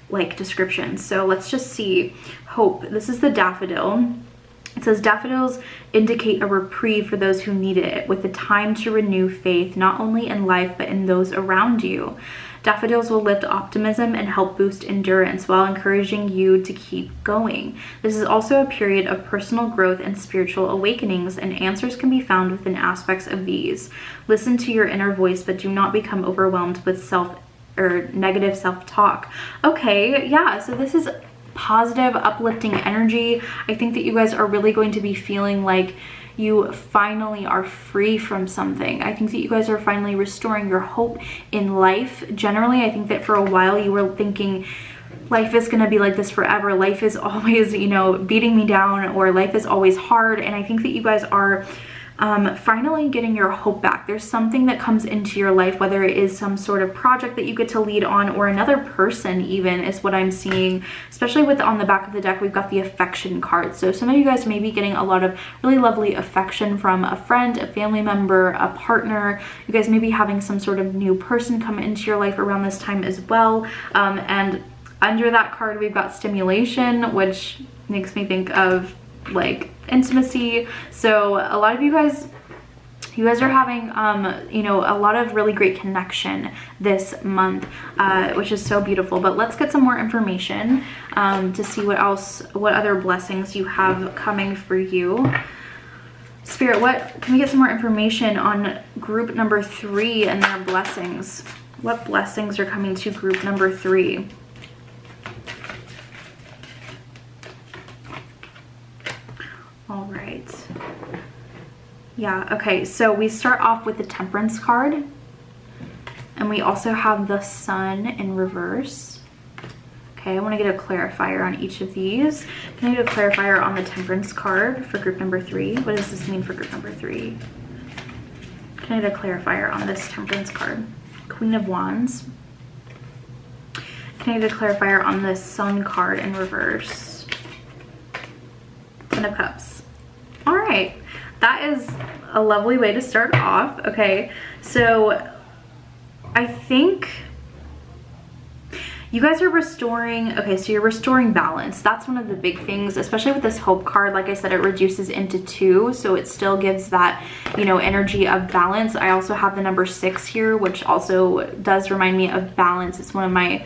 like descriptions. So let's just see. Hope. This is the daffodil. It says daffodils indicate a reprieve for those who need it, with the time to renew faith, not only in life, but in those around you. Daffodils will lift optimism and help boost endurance while encouraging you to keep going. This is also a period of personal growth and spiritual awakenings, and answers can be found within aspects of these. Listen to your inner voice, but do not become overwhelmed with negative self-talk. Okay, yeah, so this is positive, uplifting energy. I think that you guys are really going to be feeling like you finally are free from something. I think that you guys are finally restoring your hope in life. Generally, I think that for a while you were thinking life is going to be like this forever. Life is always, you know, beating me down, or life is always hard. And I think that you guys are finally getting your hope back. There's something that comes into your life, whether it is some sort of project that you get to lead on, or another person even, is what I'm seeing. Especially with on the back of the deck, we've got the affection card. So some of you guys may be getting a lot of really lovely affection from a friend, a family member, a partner. You guys may be having some sort of new person come into your life around this time as well. And under that card, we've got stimulation, which makes me think of like intimacy. So a lot of you guys are having you know, a lot of really great connection this month, which is so beautiful. But let's get some more information to see what other blessings you have coming for you. Spirit, what can we get some more information on group number 3 and their blessings? What blessings are coming to group number 3? All right. Yeah, okay, so we start off with the Temperance card, and we also have the Sun in reverse. Okay, I want to get a clarifier on each of these. Can I get a clarifier on the Temperance card for group number 3? What does this mean for group number 3? Can I get a clarifier on this Temperance card? Queen of Wands. Can I get a clarifier on this Sun card in reverse? Ten of Cups. All right, that is a lovely way to start off. Okay, so I think you guys are restoring, okay, so you're restoring balance. That's one of the big things, especially with this Hope card. Like I said, it reduces into 2, so it still gives that, you know, energy of balance. I also have the number 6 here, which also does remind me of balance. It's one of my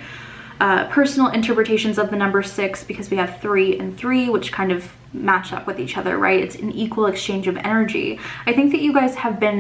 personal interpretations of the number 6, because we have 3 and 3, which kind of match up with each other, right? It's an equal exchange of energy. I think that you guys have been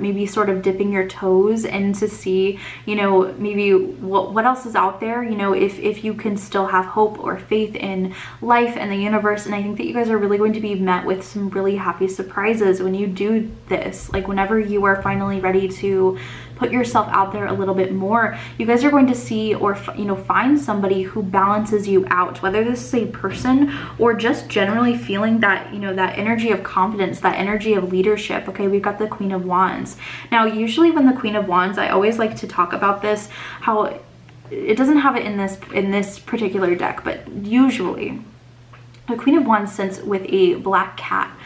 maybe sort of dipping your toes in to see, you know, maybe what else is out there, you know, if you can still have hope or faith in life and the universe. And I think that you guys are really going to be met with some really happy surprises when you do this. Like whenever you are finally ready to put yourself out there a little bit more, you guys are going to see or, you know, find somebody who balances you out, whether this is a person or just generally feeling that, you know, that energy of confidence, that energy of leadership. Okay, we've got the Queen of Wands. Now, usually when the Queen of Wands, I always like to talk about this, how it doesn't have it in this particular deck, but usually the Queen of Wands sits with a black cat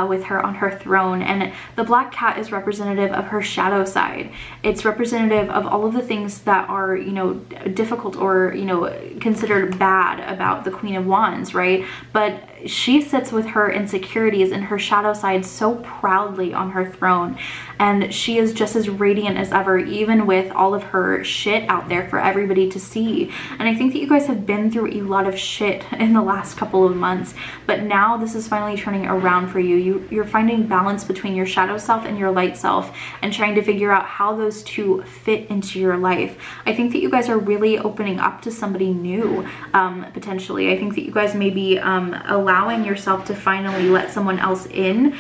with her on her throne, and the black cat is representative of her shadow side. It's representative of all of the things that are, you know, difficult or, you know, considered bad about the Queen of Wands, right? But she sits with her insecurities and her shadow side so proudly on her throne, and she is just as radiant as ever, even with all of her shit out there for everybody to see. And I think that you guys have been through a lot of shit in the last couple of months, but now this is finally turning around for you. You're finding balance between your shadow self and your light self and trying to figure out how those two fit into your life. I think that you guys are really opening up to somebody new, potentially. I think that you guys may be allowing yourself to finally let someone else in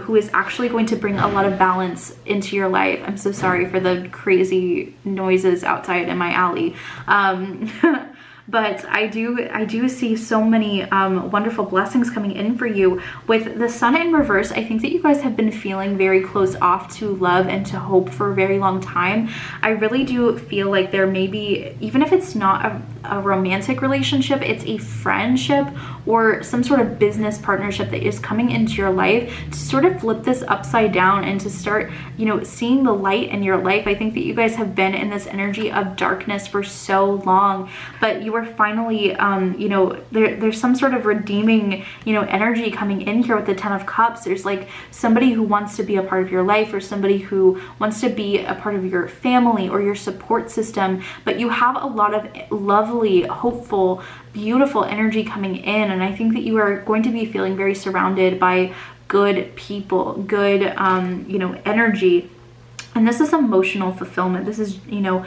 who is actually going to bring a lot of balance into your life. I'm so sorry for the crazy noises outside in my alley. But I do see so many wonderful blessings coming in for you. With the Sun in reverse, I think that you guys have been feeling very close off to love and to hope for a very long time. I really do feel like there may be, even if it's not a romantic relationship, it's a friendship or some sort of business partnership that is coming into your life to sort of flip this upside down and to start, you know, seeing the light in your life. I think that you guys have been in this energy of darkness for so long, but you are finally, you know, there's some sort of redeeming, you know, energy coming in here with the Ten of Cups. There's like somebody who wants to be a part of your life or somebody who wants to be a part of your family or your support system, but you have a lot of lovely, hopeful, beautiful energy coming in. And I think that you are going to be feeling very surrounded by good people, good, you know, energy. And this is emotional fulfillment. This is, you know,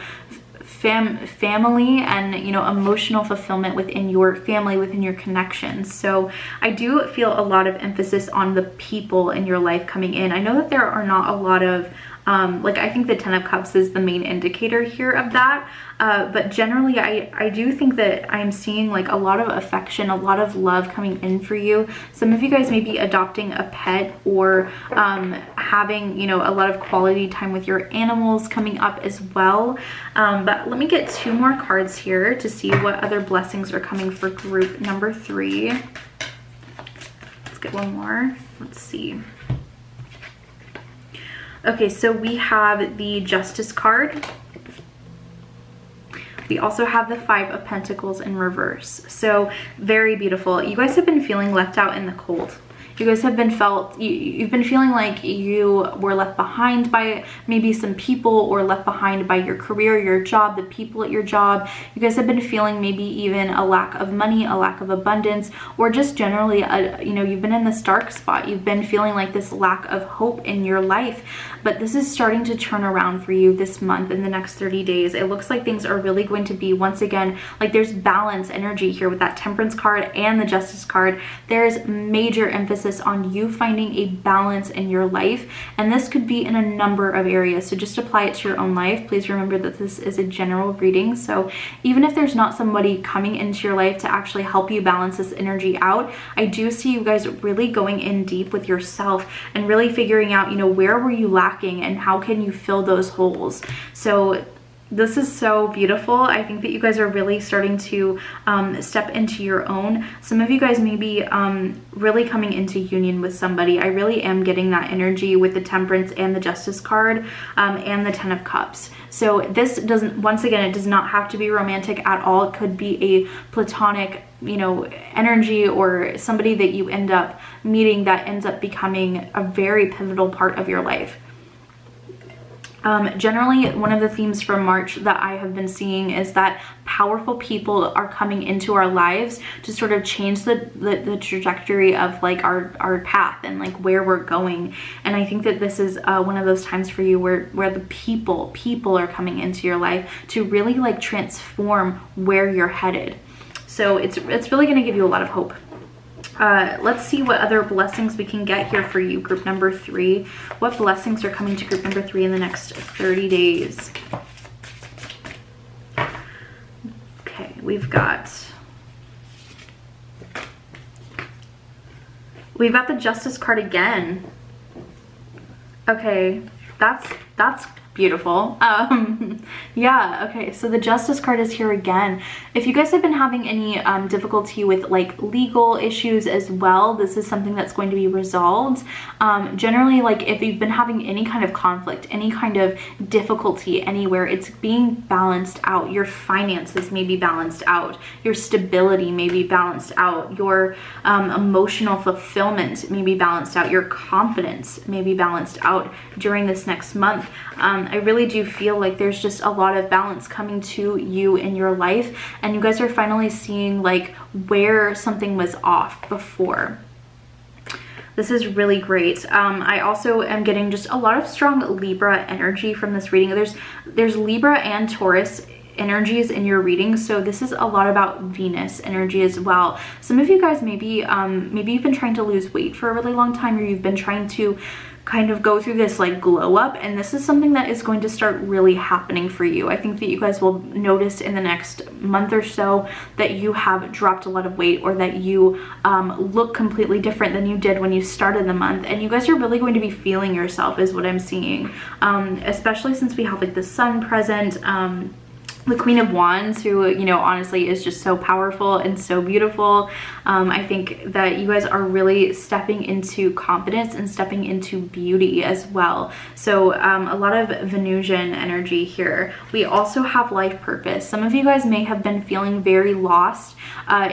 family and, you know, emotional fulfillment within your family, within your connections. So I do feel a lot of emphasis on the people in your life coming in. I know that there are not a lot of like, I think the Ten of Cups is the main indicator here of that. But generally, I do think that I'm seeing like a lot of affection, a lot of love coming in for you. Some of you guys may be adopting a pet or having, you know, a lot of quality time with your animals coming up as well. But let me get two more cards here to see what other blessings are coming for group number 3. Let's get one more. Let's see. Okay, so we have the Justice card. We also have the 5 of Pentacles in reverse. So very beautiful. You guys have been feeling left out in the cold. You guys have been you've been feeling like you were left behind by maybe some people or left behind by your career, your job, the people at your job. You guys have been feeling maybe even a lack of money, a lack of abundance, or just generally, you know, you've been in this dark spot. You've been feeling like this lack of hope in your life, but this is starting to turn around for you this month in the next 30 days. It looks like things are really going to be, once again, like there's balance energy here with that Temperance card and the Justice card. There's major emphasis on you finding a balance in your life, and this could be in a number of areas, so just apply it to your own life. Please remember that this is a general reading, so even if there's not somebody coming into your life to actually help you balance this energy out, I do see you guys really going in deep with yourself and really figuring out, you know, where were you lacking and how can you fill those holes. So this is so beautiful. I think that you guys are really starting to step into your own. Some of you guys may be really coming into union with somebody. I really am getting that energy with the Temperance and the Justice card and the Ten of Cups. So this doesn't, once again, it does not have to be romantic at all. It could be a platonic, you know, energy or somebody that you end up meeting that ends up becoming a very pivotal part of your life. Generally, one of the themes for March that I have been seeing is that powerful people are coming into our lives to sort of change the trajectory of like our path and like where we're going. And I think that this is one of those times for you where the people are coming into your life to really like transform where you're headed. So it's really going to give you a lot of hope. Let's see what other blessings we can get here for you, group number 3. What blessings are coming to group number 3 in the next 30 days? Okay, we've got the Justice card again. Okay, that's beautiful. Yeah, okay, so the Justice card is here again. If you guys have been having any difficulty with like legal issues as well, this is something that's going to be resolved. Generally, like if you've been having any kind of conflict, any kind of difficulty anywhere, it's being balanced out. Your finances may be balanced out, your stability may be balanced out, your emotional fulfillment may be balanced out, your confidence may be balanced out during this next month. I really do feel like there's just a lot of balance coming to you in your life, and you guys are finally seeing like where something was off before. This is really great. I also am getting just a lot of strong Libra energy from this reading. There's Libra and Taurus energies in your reading, so this is a lot about Venus energy as well. Some of you guys maybe you've been trying to lose weight for a really long time, or you've been trying to kind of go through this like glow up, and this is something that is going to start really happening for you. I think that you guys will notice in the next month or so that you have dropped a lot of weight, or that you look completely different than you did when you started the month, and you guys are really going to be feeling yourself is what I'm seeing, especially since we have like the Sun present. The Queen of Wands, who, you know, honestly is just so powerful and so beautiful. I think that you guys are really stepping into confidence and stepping into beauty as well. So a lot of Venusian energy here. We also have life purpose. Some of you guys may have been feeling very lost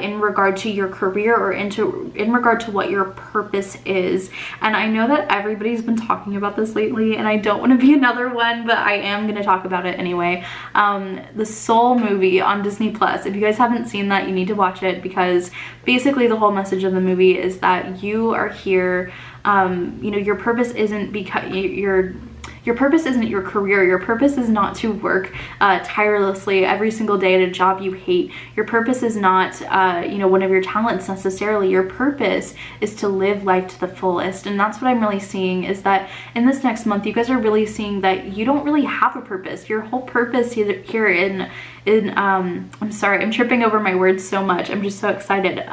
in regard to your career, or in regard to what your purpose is. And I know that everybody's been talking about this lately, and I don't want to be another one, but I am going to talk about it anyway. The Soul movie on Disney Plus. If you guys haven't seen that, you need to watch it, because basically the whole message of the movie is that you are here, you know, your purpose isn't because your purpose isn't your career. Your purpose is not to work tirelessly every single day at a job you hate. Your purpose is not, you know, one of your talents necessarily. Your purpose is to live life to the fullest. And that's what I'm really seeing, is that in this next month, you guys are really seeing that you don't really have a purpose. Your whole purpose here in I'm sorry, I'm tripping over my words so much. I'm just so excited.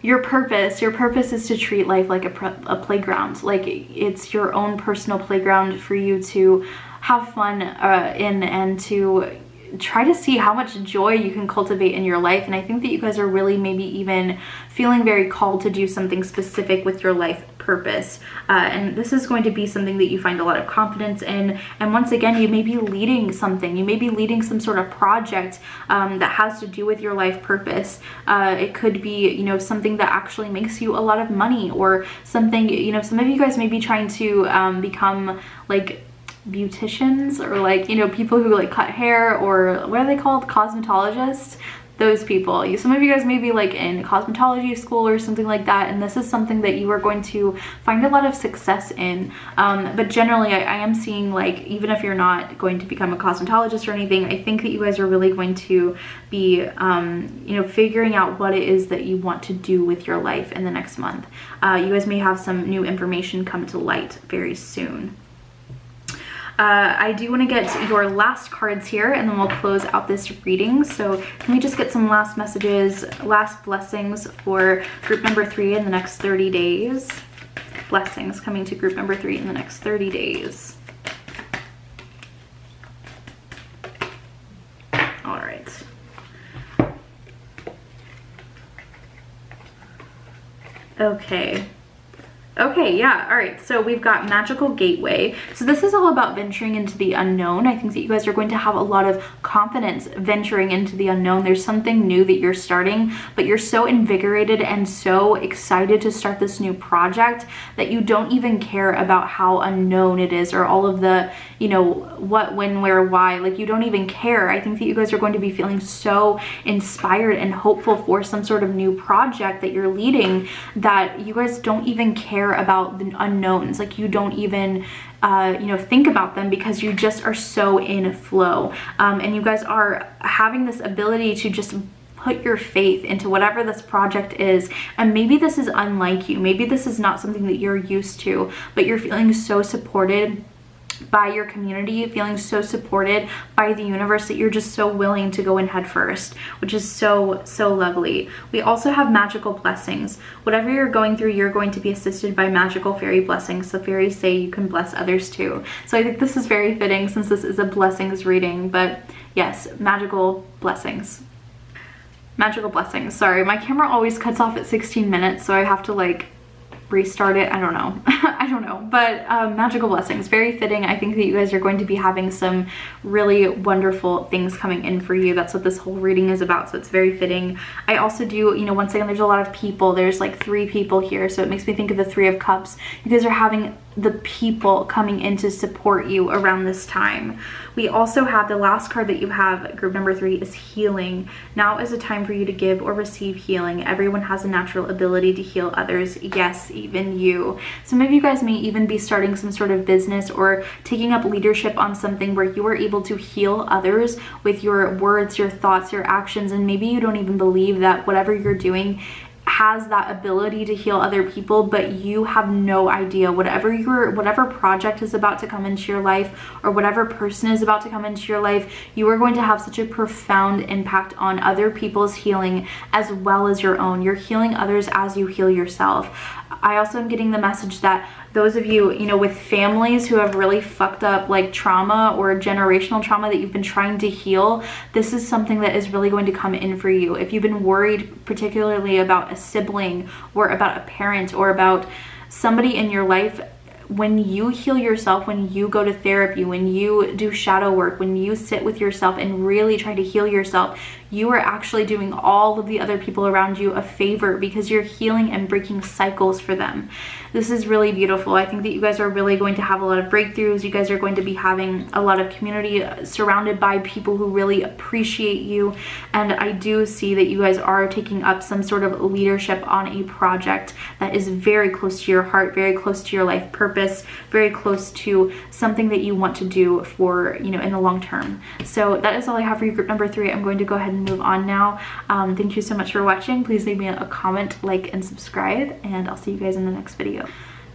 Your purpose is to treat life like a playground. Like it's your own personal playground for you to have fun in, and to try to see how much joy you can cultivate in your life. And I think that you guys are really maybe even feeling very called to do something specific with your life purpose. And this is going to be something that you find a lot of confidence in. And once again, you may be leading something. You may be leading some sort of project that has to do with your life purpose. It could be, you know, something that actually makes you a lot of money, or something, you know, some of you guys may be trying to become like beauticians, or like, you know, people who like cut hair, or what are they called, cosmetologists, those people. Some of you guys may be like in cosmetology school or something like that, and this is something that you are going to find a lot of success in. But generally I am seeing, like, even if you're not going to become a cosmetologist or anything, I think that you guys are really going to be you know, figuring out what it is that you want to do with your life in the next month. You guys may have some new information come to light very soon. I do want to get your last cards here, and then we'll close out this reading. So can we just get some last messages, last blessings for group number 3 in the next 30 days? Blessings coming to group number 3 in the next 30 days. All right. Okay. Okay, yeah, all right, so we've got Magical Gateway. So this is all about venturing into the unknown. I think that you guys are going to have a lot of confidence venturing into the unknown. There's something new that you're starting, but you're so invigorated and so excited to start this new project that you don't even care about how unknown it is or all of the, you know, what, when, where, why. Like, you don't even care. I think that you guys are going to be feeling so inspired and hopeful for some sort of new project that you're leading that you guys don't even care about the unknowns. Like, you don't even you know, think about them because you just are so in flow, and you guys are having this ability to just put your faith into whatever this project is. And maybe this is unlike you, maybe this is not something that you're used to, but you're feeling so supported by your community, feeling so supported by the universe that you're just so willing to go in head first, which is so lovely. We also have magical blessings. Whatever you're going through, you're going to be assisted by magical fairy blessings. The fairies say you can bless others too. So I think this is very fitting since this is a blessings reading, but yes, magical blessings. Magical blessings. Sorry, my camera always cuts off at 16 minutes, so I have to like restart it. I don't know. I don't know, but magical blessings, very fitting. I think that you guys are going to be having some really wonderful things coming in for you. That's what this whole reading is about, so it's very fitting. I also do, you know, once again, there's a lot of people. There's like 3 people here, so it makes me think of the 3 of Cups. You guys are having the people coming in to support you around this time. We also have the last card that you have, group number 3, is healing. Now is a time for you to give or receive healing. Everyone has a natural ability to heal others. Yes, even you. Some of you guys may even be starting some sort of business or taking up leadership on something where you are able to heal others with your words, your thoughts, your actions, and maybe you don't even believe that whatever you're doing has that ability to heal other people, but you have no idea. Whatever project is about to come into your life or whatever person is about to come into your life, you are going to have such a profound impact on other people's healing as well as your own. You're healing others as you heal yourself. I also am getting the message that those of you, you know, with families who have really fucked up like trauma or generational trauma that you've been trying to heal, this is something that is really going to come in for you. If you've been worried particularly about a sibling or about a parent or about somebody in your life, when you heal yourself, when you go to therapy, when you do shadow work, when you sit with yourself and really try to heal yourself, you are actually doing all of the other people around you a favor because you're healing and breaking cycles for them. This is really beautiful. I think that you guys are really going to have a lot of breakthroughs. You guys are going to be having a lot of community surrounded by people who really appreciate you. And I do see that you guys are taking up some sort of leadership on a project that is very close to your heart, very close to your life purpose, very close to something that you want to do for, you know, in the long term. So that is all I have for you, group number 3. I'm going to go ahead and move on now. Thank you so much for watching. Please leave me a comment, like, and subscribe, and I'll see you guys in the next video.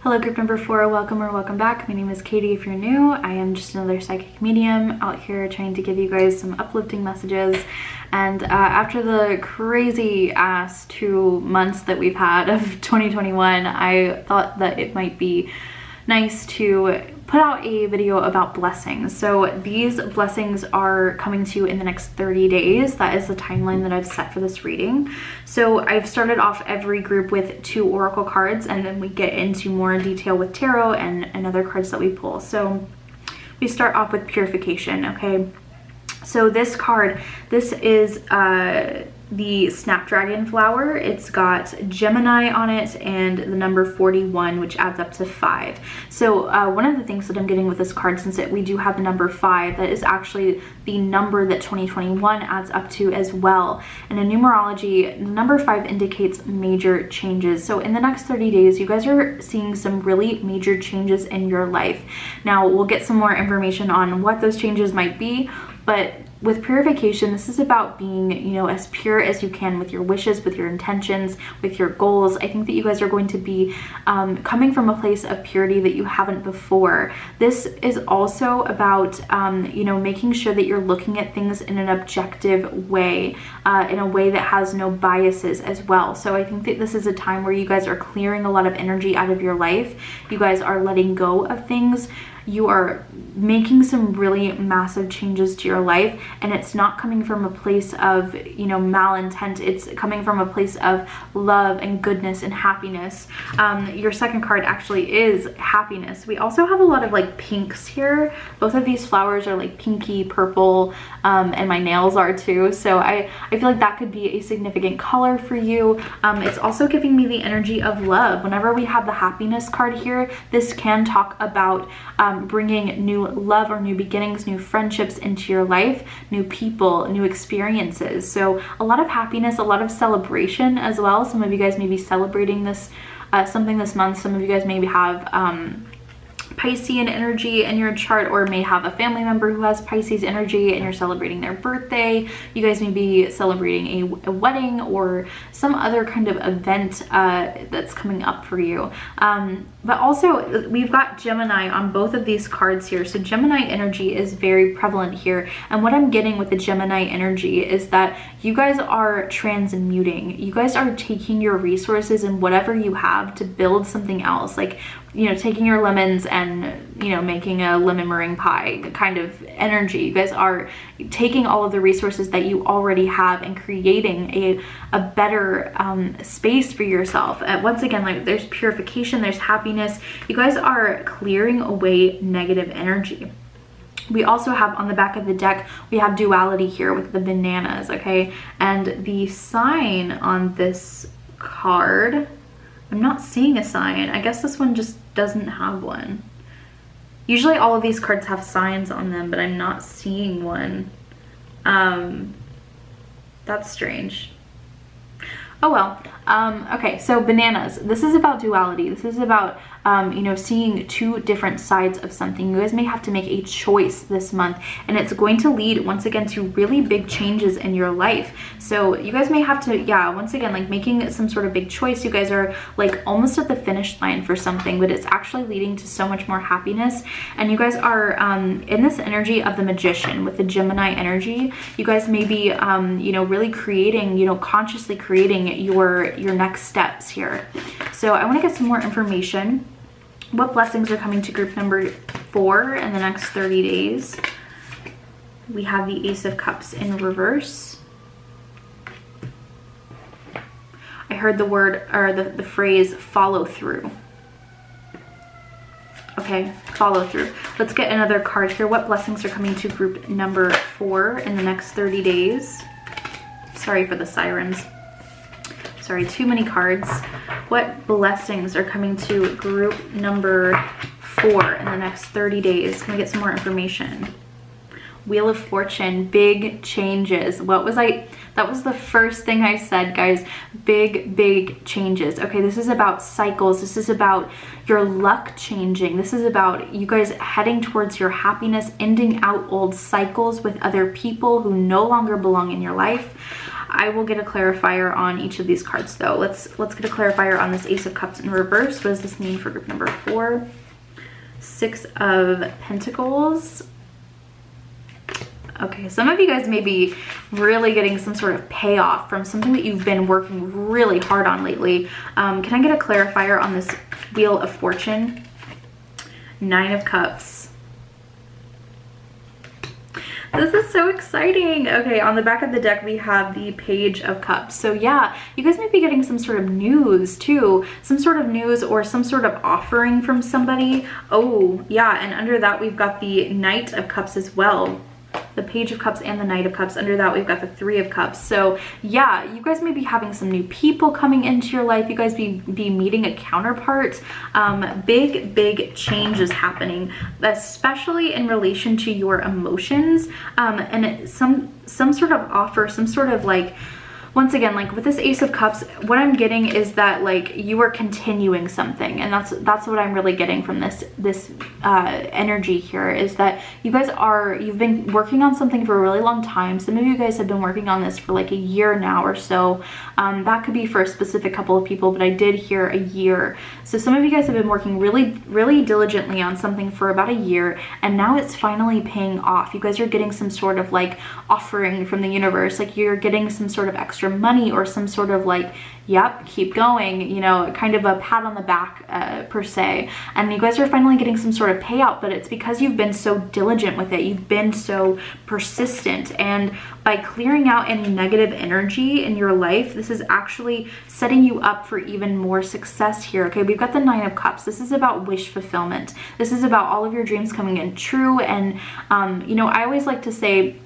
Hello, group number 4. Welcome or welcome back. My name is Katie if you're new. I am just another psychic medium out here trying to give you guys some uplifting messages. And after the crazy ass 2 months that we've had of 2021, I thought that it might be nice to put out a video about blessings. So these blessings are coming to you in the next 30 days. That is the timeline that I've set for this reading. So I've started off every group with 2 oracle cards, and then we get into more detail with tarot and other cards that we pull. So we start off with purification, okay? So this card, this is the snapdragon flower. It's got Gemini on it and the number 41, which adds up to 5. So one of the things that I'm getting with this card, since we do have the number 5, that is actually the number that 2021 adds up to as well. And in numerology, the number 5 indicates major changes. So in the next 30 days, you guys are seeing some really major changes in your life. Now we'll get some more information on what those changes might be, but with purification, this is about being, you know, as pure as you can with your wishes, with your intentions, with your goals. I think that you guys are going to be coming from a place of purity that you haven't before. This is also about, you know, making sure that you're looking at things in an objective way, in a way that has no biases as well. So I think that this is a time where you guys are clearing a lot of energy out of your life. You guys are letting go of things. You are making some really massive changes to your life, and it's not coming from a place of, you know, malintent. It's coming from a place of love and goodness and happiness. Your second card actually is happiness. We also have a lot of like pinks here. Both of these flowers are like pinky purple, and my nails are too. So I feel like that could be a significant color for you. It's also giving me the energy of love. Whenever we have the happiness card here, this can talk about bringing new love or new beginnings, new friendships into your life, new people, new experiences. So a lot of happiness, a lot of celebration as well. Some of you guys may be celebrating this something this month. Some of you guys maybe have Piscean energy in your chart, or may have a family member who has Pisces energy and you're celebrating their birthday. You guys may be celebrating a wedding or some other kind of event that's coming up for you. But also we've got Gemini on both of these cards here. So Gemini energy is very prevalent here. And what I'm getting with the Gemini energy is that you guys are transmuting. You guys are taking your resources and whatever you have to build something else. Like, you know, taking your lemons and, you know, making a lemon meringue pie kind of energy. You guys are taking all of the resources that you already have and creating a better space for yourself. Once again, like, there's purification, there's happiness. You guys are clearing away negative energy. We also have on the back of the deck, we have duality here with the bananas, okay? And the sign on this card, I'm not seeing a sign. I guess this one just doesn't have one. Usually all of these cards have signs on them, but I'm not seeing one. That's strange. Oh well. Okay, so bananas. This is about duality. This is about, you know, seeing two different sides of something. You guys may have to make a choice this month, and it's going to lead, once again, to really big changes in your life. So you guys may have to, yeah, once again, like making some sort of big choice. You guys are like almost at the finish line for something, but it's actually leading to so much more happiness. And you guys are in this energy of the magician with the Gemini energy. You guys may be, you know, really creating, you know, consciously creating your next steps here. So I want to get some more information. What blessings are coming to group number 4 in the next 30 days? We have the Ace of Cups in reverse. I heard the word, or the phrase, follow through. Okay, follow through. Let's get another card here. What blessings are coming to group number 4 in the next 30 days? Sorry for the sirens. Sorry, too many cards. What blessings are coming to group number 4 in the next 30 days? Can we get some more information? Wheel of Fortune, big changes. That was the first thing I said, guys. Big changes. Okay, this is about cycles. This is about your luck changing. This is about you guys heading towards your happiness, ending out old cycles with other people who no longer belong in your life. I will get a clarifier on each of these cards though. Let's get a clarifier on this Ace of Cups in reverse. What does this mean for group number 4? 6 of Pentacles. Okay, some of you guys may be really getting some sort of payoff from something that you've been working really hard on lately. Can I get a clarifier on this Wheel of Fortune? 9 of Cups. This is so exciting. Okay, on the back of the deck, we have the Page of Cups. So yeah, you guys might be getting some sort of news too. Some sort of news or some sort of offering from somebody. Oh yeah, and under that, we've got the Knight of Cups as well. The Page of Cups and the Knight of Cups. Under that, we've got the 3 of Cups. So yeah, you guys may be having some new people coming into your life. You guys be meeting a counterpart. Big changes happening, especially in relation to your emotions. And some sort of offer, some sort of like, once again, like with this Ace of Cups, what I'm getting is that like you are continuing something, and that's what I'm really getting from this energy here, is that you guys you've been working on something for a really long time. Some of you guys have been working on this for like a year now or so. That could be for a specific couple of people, but I did hear a year. So some of you guys have been working really diligently on something for about a year, and now it's finally paying off. You guys are getting some sort of like offering from the universe, like you're getting some sort of extra extra money or some sort of like, yep, keep going, you know, kind of a pat on the back per se. And you guys are finally getting some sort of payout, but it's because you've been so diligent with it. You've been so persistent. And by clearing out any negative energy in your life, this is actually setting you up for even more success here. Okay, we've got the 9 of Cups. This is about wish fulfillment. This is about all of your dreams coming in true. And, you know, I always like to say,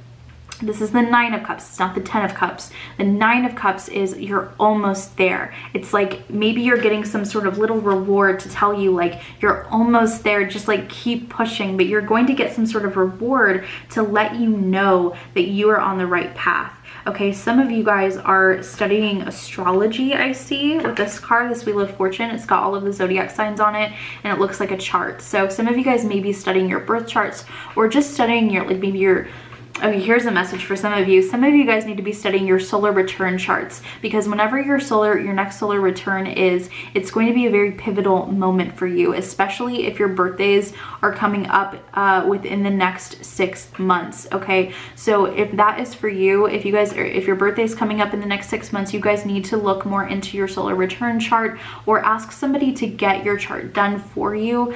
this is the 9 of Cups. It's not the 10 of Cups. The 9 of Cups is you're almost there. It's like maybe you're getting some sort of little reward to tell you like you're almost there. Just like keep pushing, but you're going to get some sort of reward to let you know that you are on the right path. Okay, some of you guys are studying astrology, I see, with this card, this Wheel of Fortune. It's got all of the zodiac signs on it, and it looks like a chart. So some of you guys may be studying your birth charts, or just studying your, like maybe your, okay, here's a message for some of you. Some of you guys need to be studying your solar return charts, because whenever your next solar return is, it's going to be a very pivotal moment for you, especially if your birthdays are coming up within the next 6 months. Okay, so if that is for you, if your birthday is coming up in the next 6 months, you guys need to look more into your solar return chart, or ask somebody to get your chart done for you,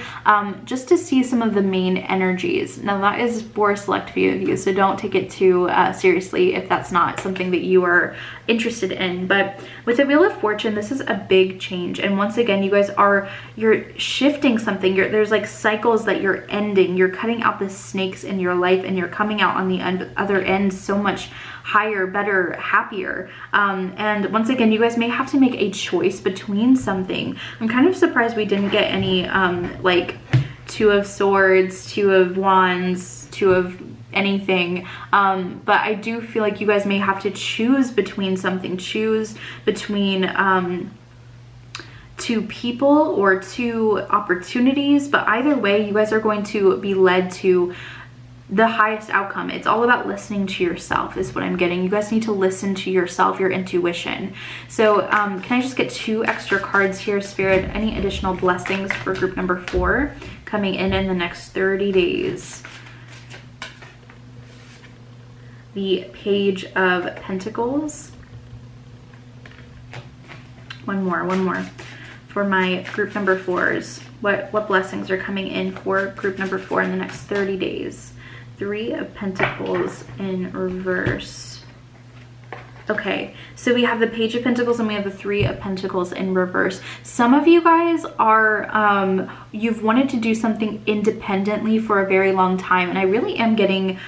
just to see some of the main energies. Now that is for a select few of you, so don't take it too seriously if that's not something that you are interested in. But with the Wheel of Fortune, this is a big change, and once again, you guys you're shifting something. There's like cycles that you're ending. You're cutting out the snakes in your life, and you're coming out on the other end so much higher, better, happier. And once again, you guys may have to make a choice between something. I'm kind of surprised we didn't get any like 2 of Swords, 2 of Wands, 2 of anything, but I do feel like you guys may have to choose between something, choose between 2 people or 2 opportunities, but either way, you guys are going to be led to the highest outcome. It's all about listening to yourself is what I'm getting. You guys need to listen to yourself, your intuition. So can I just get 2 extra cards here, Spirit? Any additional blessings for group number 4 coming in the next 30 days? The Page of Pentacles. One more for my group number 4s. What blessings are coming in for group number 4 in the next 30 days? 3 of Pentacles in reverse. Okay, so we have the Page of Pentacles and we have the 3 of Pentacles in reverse. Some of you guys are, you've wanted to do something independently for a very long time, and I really am getting,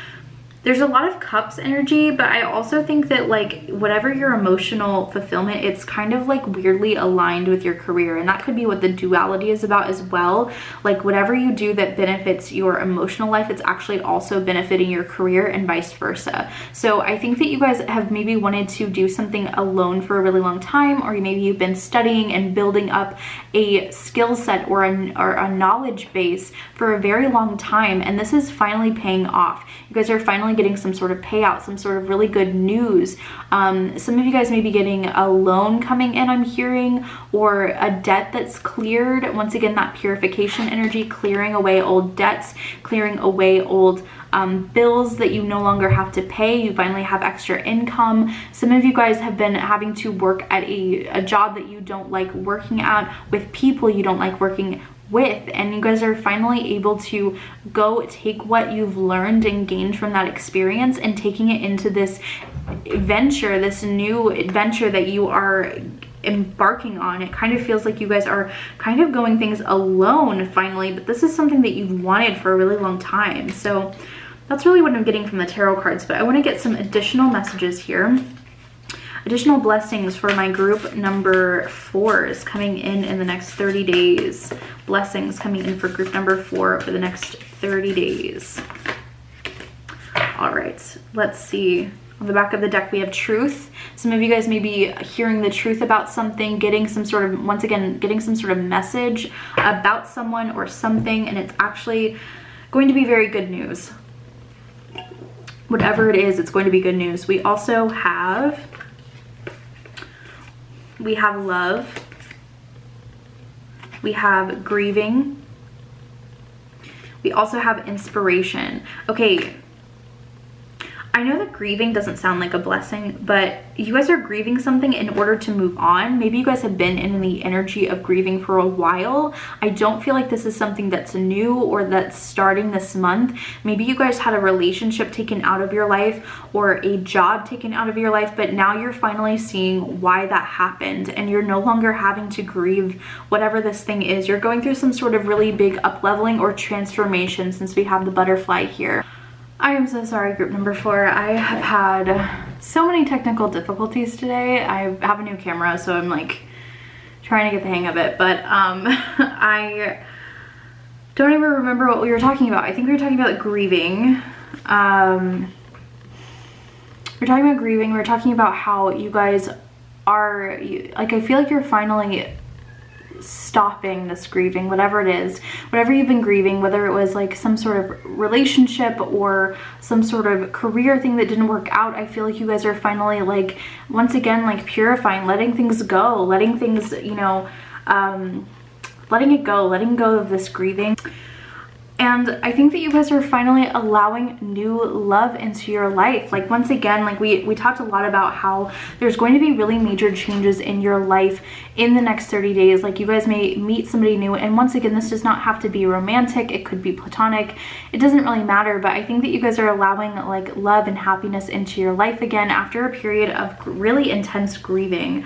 there's a lot of Cups energy, but I also think that like whatever your emotional fulfillment, it's kind of like weirdly aligned with your career, and that could be what the duality is about as well. Like whatever you do that benefits your emotional life, it's actually also benefiting your career and vice versa. So I think that you guys have maybe wanted to do something alone for a really long time, or maybe you've been studying and building up a skill set or a knowledge base for a very long time, and this is finally paying off. You guys are finally getting some sort of payout, some sort of really good news. Some of you guys may be getting a loan coming in, I'm hearing, or a debt that's cleared. Once again, that purification energy, clearing away old debts, clearing away old bills that you no longer have to pay. You finally have extra income. Some of you guys have been having to work at a job that you don't like working at, with people you don't like working with, and you guys are finally able to go take what you've learned and gained from that experience and taking it into this venture, this new adventure that you are embarking on. It kind of feels like you guys are kind of going things alone finally, but this is something that you've wanted for a really long time. So that's really what I'm getting from the tarot cards, but I want to get some additional messages here. Additional blessings for my group number 4s coming in the next 30 days. Blessings coming in for group number 4 for the next 30 days. All right, let's see. On the back of the deck, we have truth. Some of you guys may be hearing the truth about something, getting some sort of, once again, getting some sort of message about someone or something, and it's actually going to be very good news. Whatever it is, it's going to be good news. We also have, we have love, we have grieving, we also have inspiration. Okay, I know that grieving doesn't sound like a blessing, but you guys are grieving something in order to move on. Maybe you guys have been in the energy of grieving for a while. I don't feel like this is something that's new or that's starting this month. Maybe you guys had a relationship taken out of your life or a job taken out of your life, but now you're finally seeing why that happened and you're no longer having to grieve whatever this thing is. You're going through some sort of really big up-leveling or transformation since we have the butterfly here. I am so sorry, group number 4. I have had so many technical difficulties today. I have a new camera, so I'm like trying to get the hang of it, but I don't even remember what we were talking about. I think we were talking about grieving. We're talking about grieving. We're talking about how you guys are, like, I feel like you're finally stopping this grieving, whatever it is, whatever you've been grieving, whether it was like some sort of relationship or some sort of career thing that didn't work out. I feel like you guys are finally, like, once again, like, purifying, letting things go, letting things, you know, letting go of this grieving. And I think that you guys are finally allowing new love into your life. Like, once again, like we talked a lot about how there's going to be really major changes in your life in the next 30 days. Like, you guys may meet somebody new, and once again, this does not have to be romantic. It could be platonic. It doesn't really matter, but I think that you guys are allowing, like, love and happiness into your life again after a period of really intense grieving.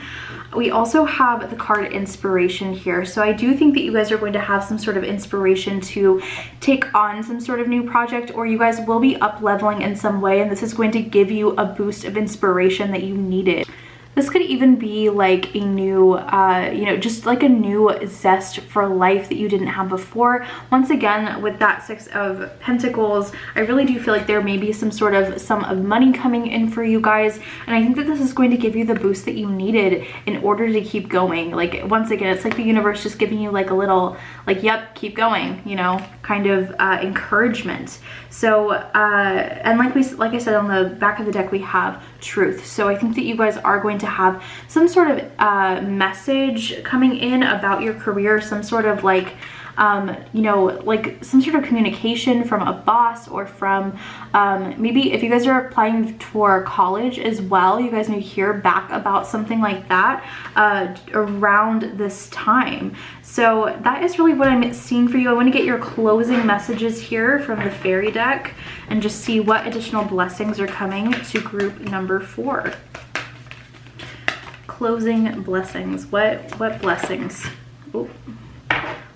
We also have the card inspiration here. So I do think that you guys are going to have some sort of inspiration to take on some sort of new project, or you guys will be up leveling in some way, and this is going to give you a boost of inspiration that you needed. This could even be like a new, you know, just like a new zest for life that you didn't have before. Once again, with that 6 of Pentacles, I really do feel like there may be some sort of sum of money coming in for you guys. And I think that this is going to give you the boost that you needed in order to keep going. Like, once again, it's like the universe just giving you like a little, like, yep, keep going, you know, kind of encouragement. So, and like I said, on the back of the deck, we have truth. So I think that you guys are going to have some sort of message coming in about your career, some sort of like, you know, like some sort of communication from a boss, or from maybe if you guys are applying for college as well, you guys may hear back about something like that around this time. So that is really what I'm seeing for you. I want to get your closing messages here from the fairy deck and just see what additional blessings are coming to group number 4. Closing blessings. What blessings? Oh.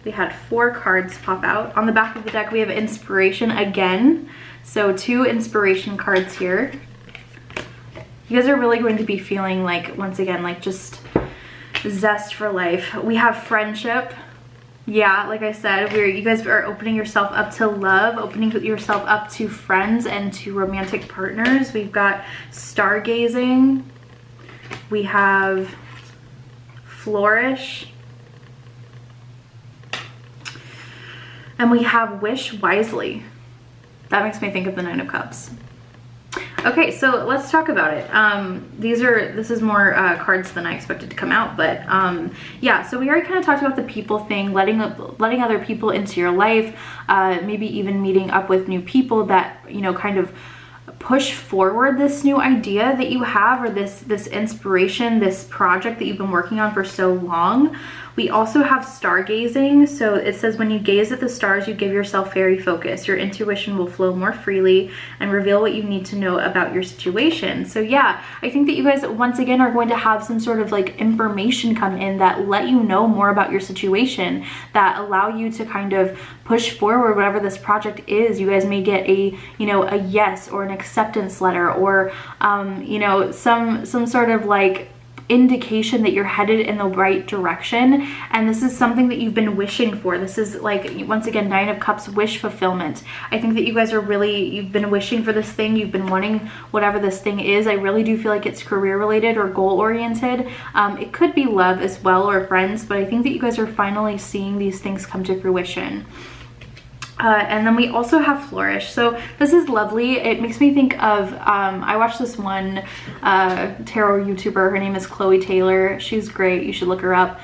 We had 4 cards pop out. On the back of the deck, we have inspiration again. So 2 inspiration cards here. You guys are really going to be feeling like, once again, like just zest for life. We have friendship. Yeah, like I said, you guys are opening yourself up to love, opening yourself up to friends and to romantic partners. We've got stargazing. We have flourish. And we have wish wisely. That makes me think of the 9 of Cups. Okay, so let's talk about it. This is more cards than I expected to come out, but yeah, so we already kind of talked about the people thing, letting other people into your life, maybe even meeting up with new people that, you know, kind of push forward this new idea that you have, or this inspiration, this project that you've been working on for so long. We also have stargazing. So it says, when you gaze at the stars, you give yourself fairy focus. Your intuition will flow more freely and reveal what you need to know about your situation. So yeah, I think that you guys, once again, are going to have some sort of like information come in that let you know more about your situation, that allow you to kind of push forward whatever this project is. You guys may get a, you know, a yes or an acceptance letter, or you know, some sort of like indication that you're headed in the right direction, and this is something that you've been wishing for. This is like, once again, 9 of Cups, wish fulfillment. I think that you guys are really, you've been wishing for this thing, you've been wanting whatever this thing is. I really do feel like it's career related or goal oriented. It could be love as well, or friends, but I think that you guys are finally seeing these things come to fruition. And then we also have flourish. So this is lovely. It makes me think of, I watched this one tarot YouTuber. Her name is Chloe Taylor. She's great. You should look her up.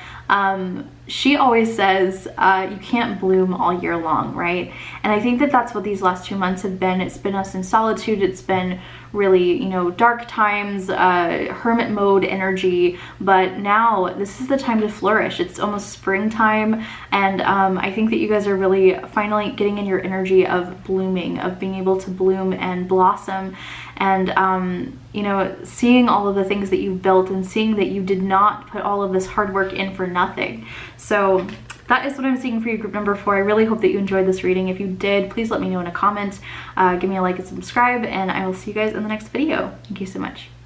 She always says you can't bloom all year long, right? And I think that that's what these last 2 months have been. It's been us in solitude. It's been really, you know, dark times, hermit mode energy, but now this is the time to flourish. It's almost springtime, and I think that you guys are really finally getting in your energy of blooming, of being able to bloom and blossom, and you know, seeing all of the things that you've built and seeing that you did not put all of this hard work in for nothing. So that is what I'm seeing for you, group number 4. I really hope that you enjoyed this reading. If you did, please let me know in a comment. Give me a like and subscribe, and I will see you guys in the next video. Thank you so much.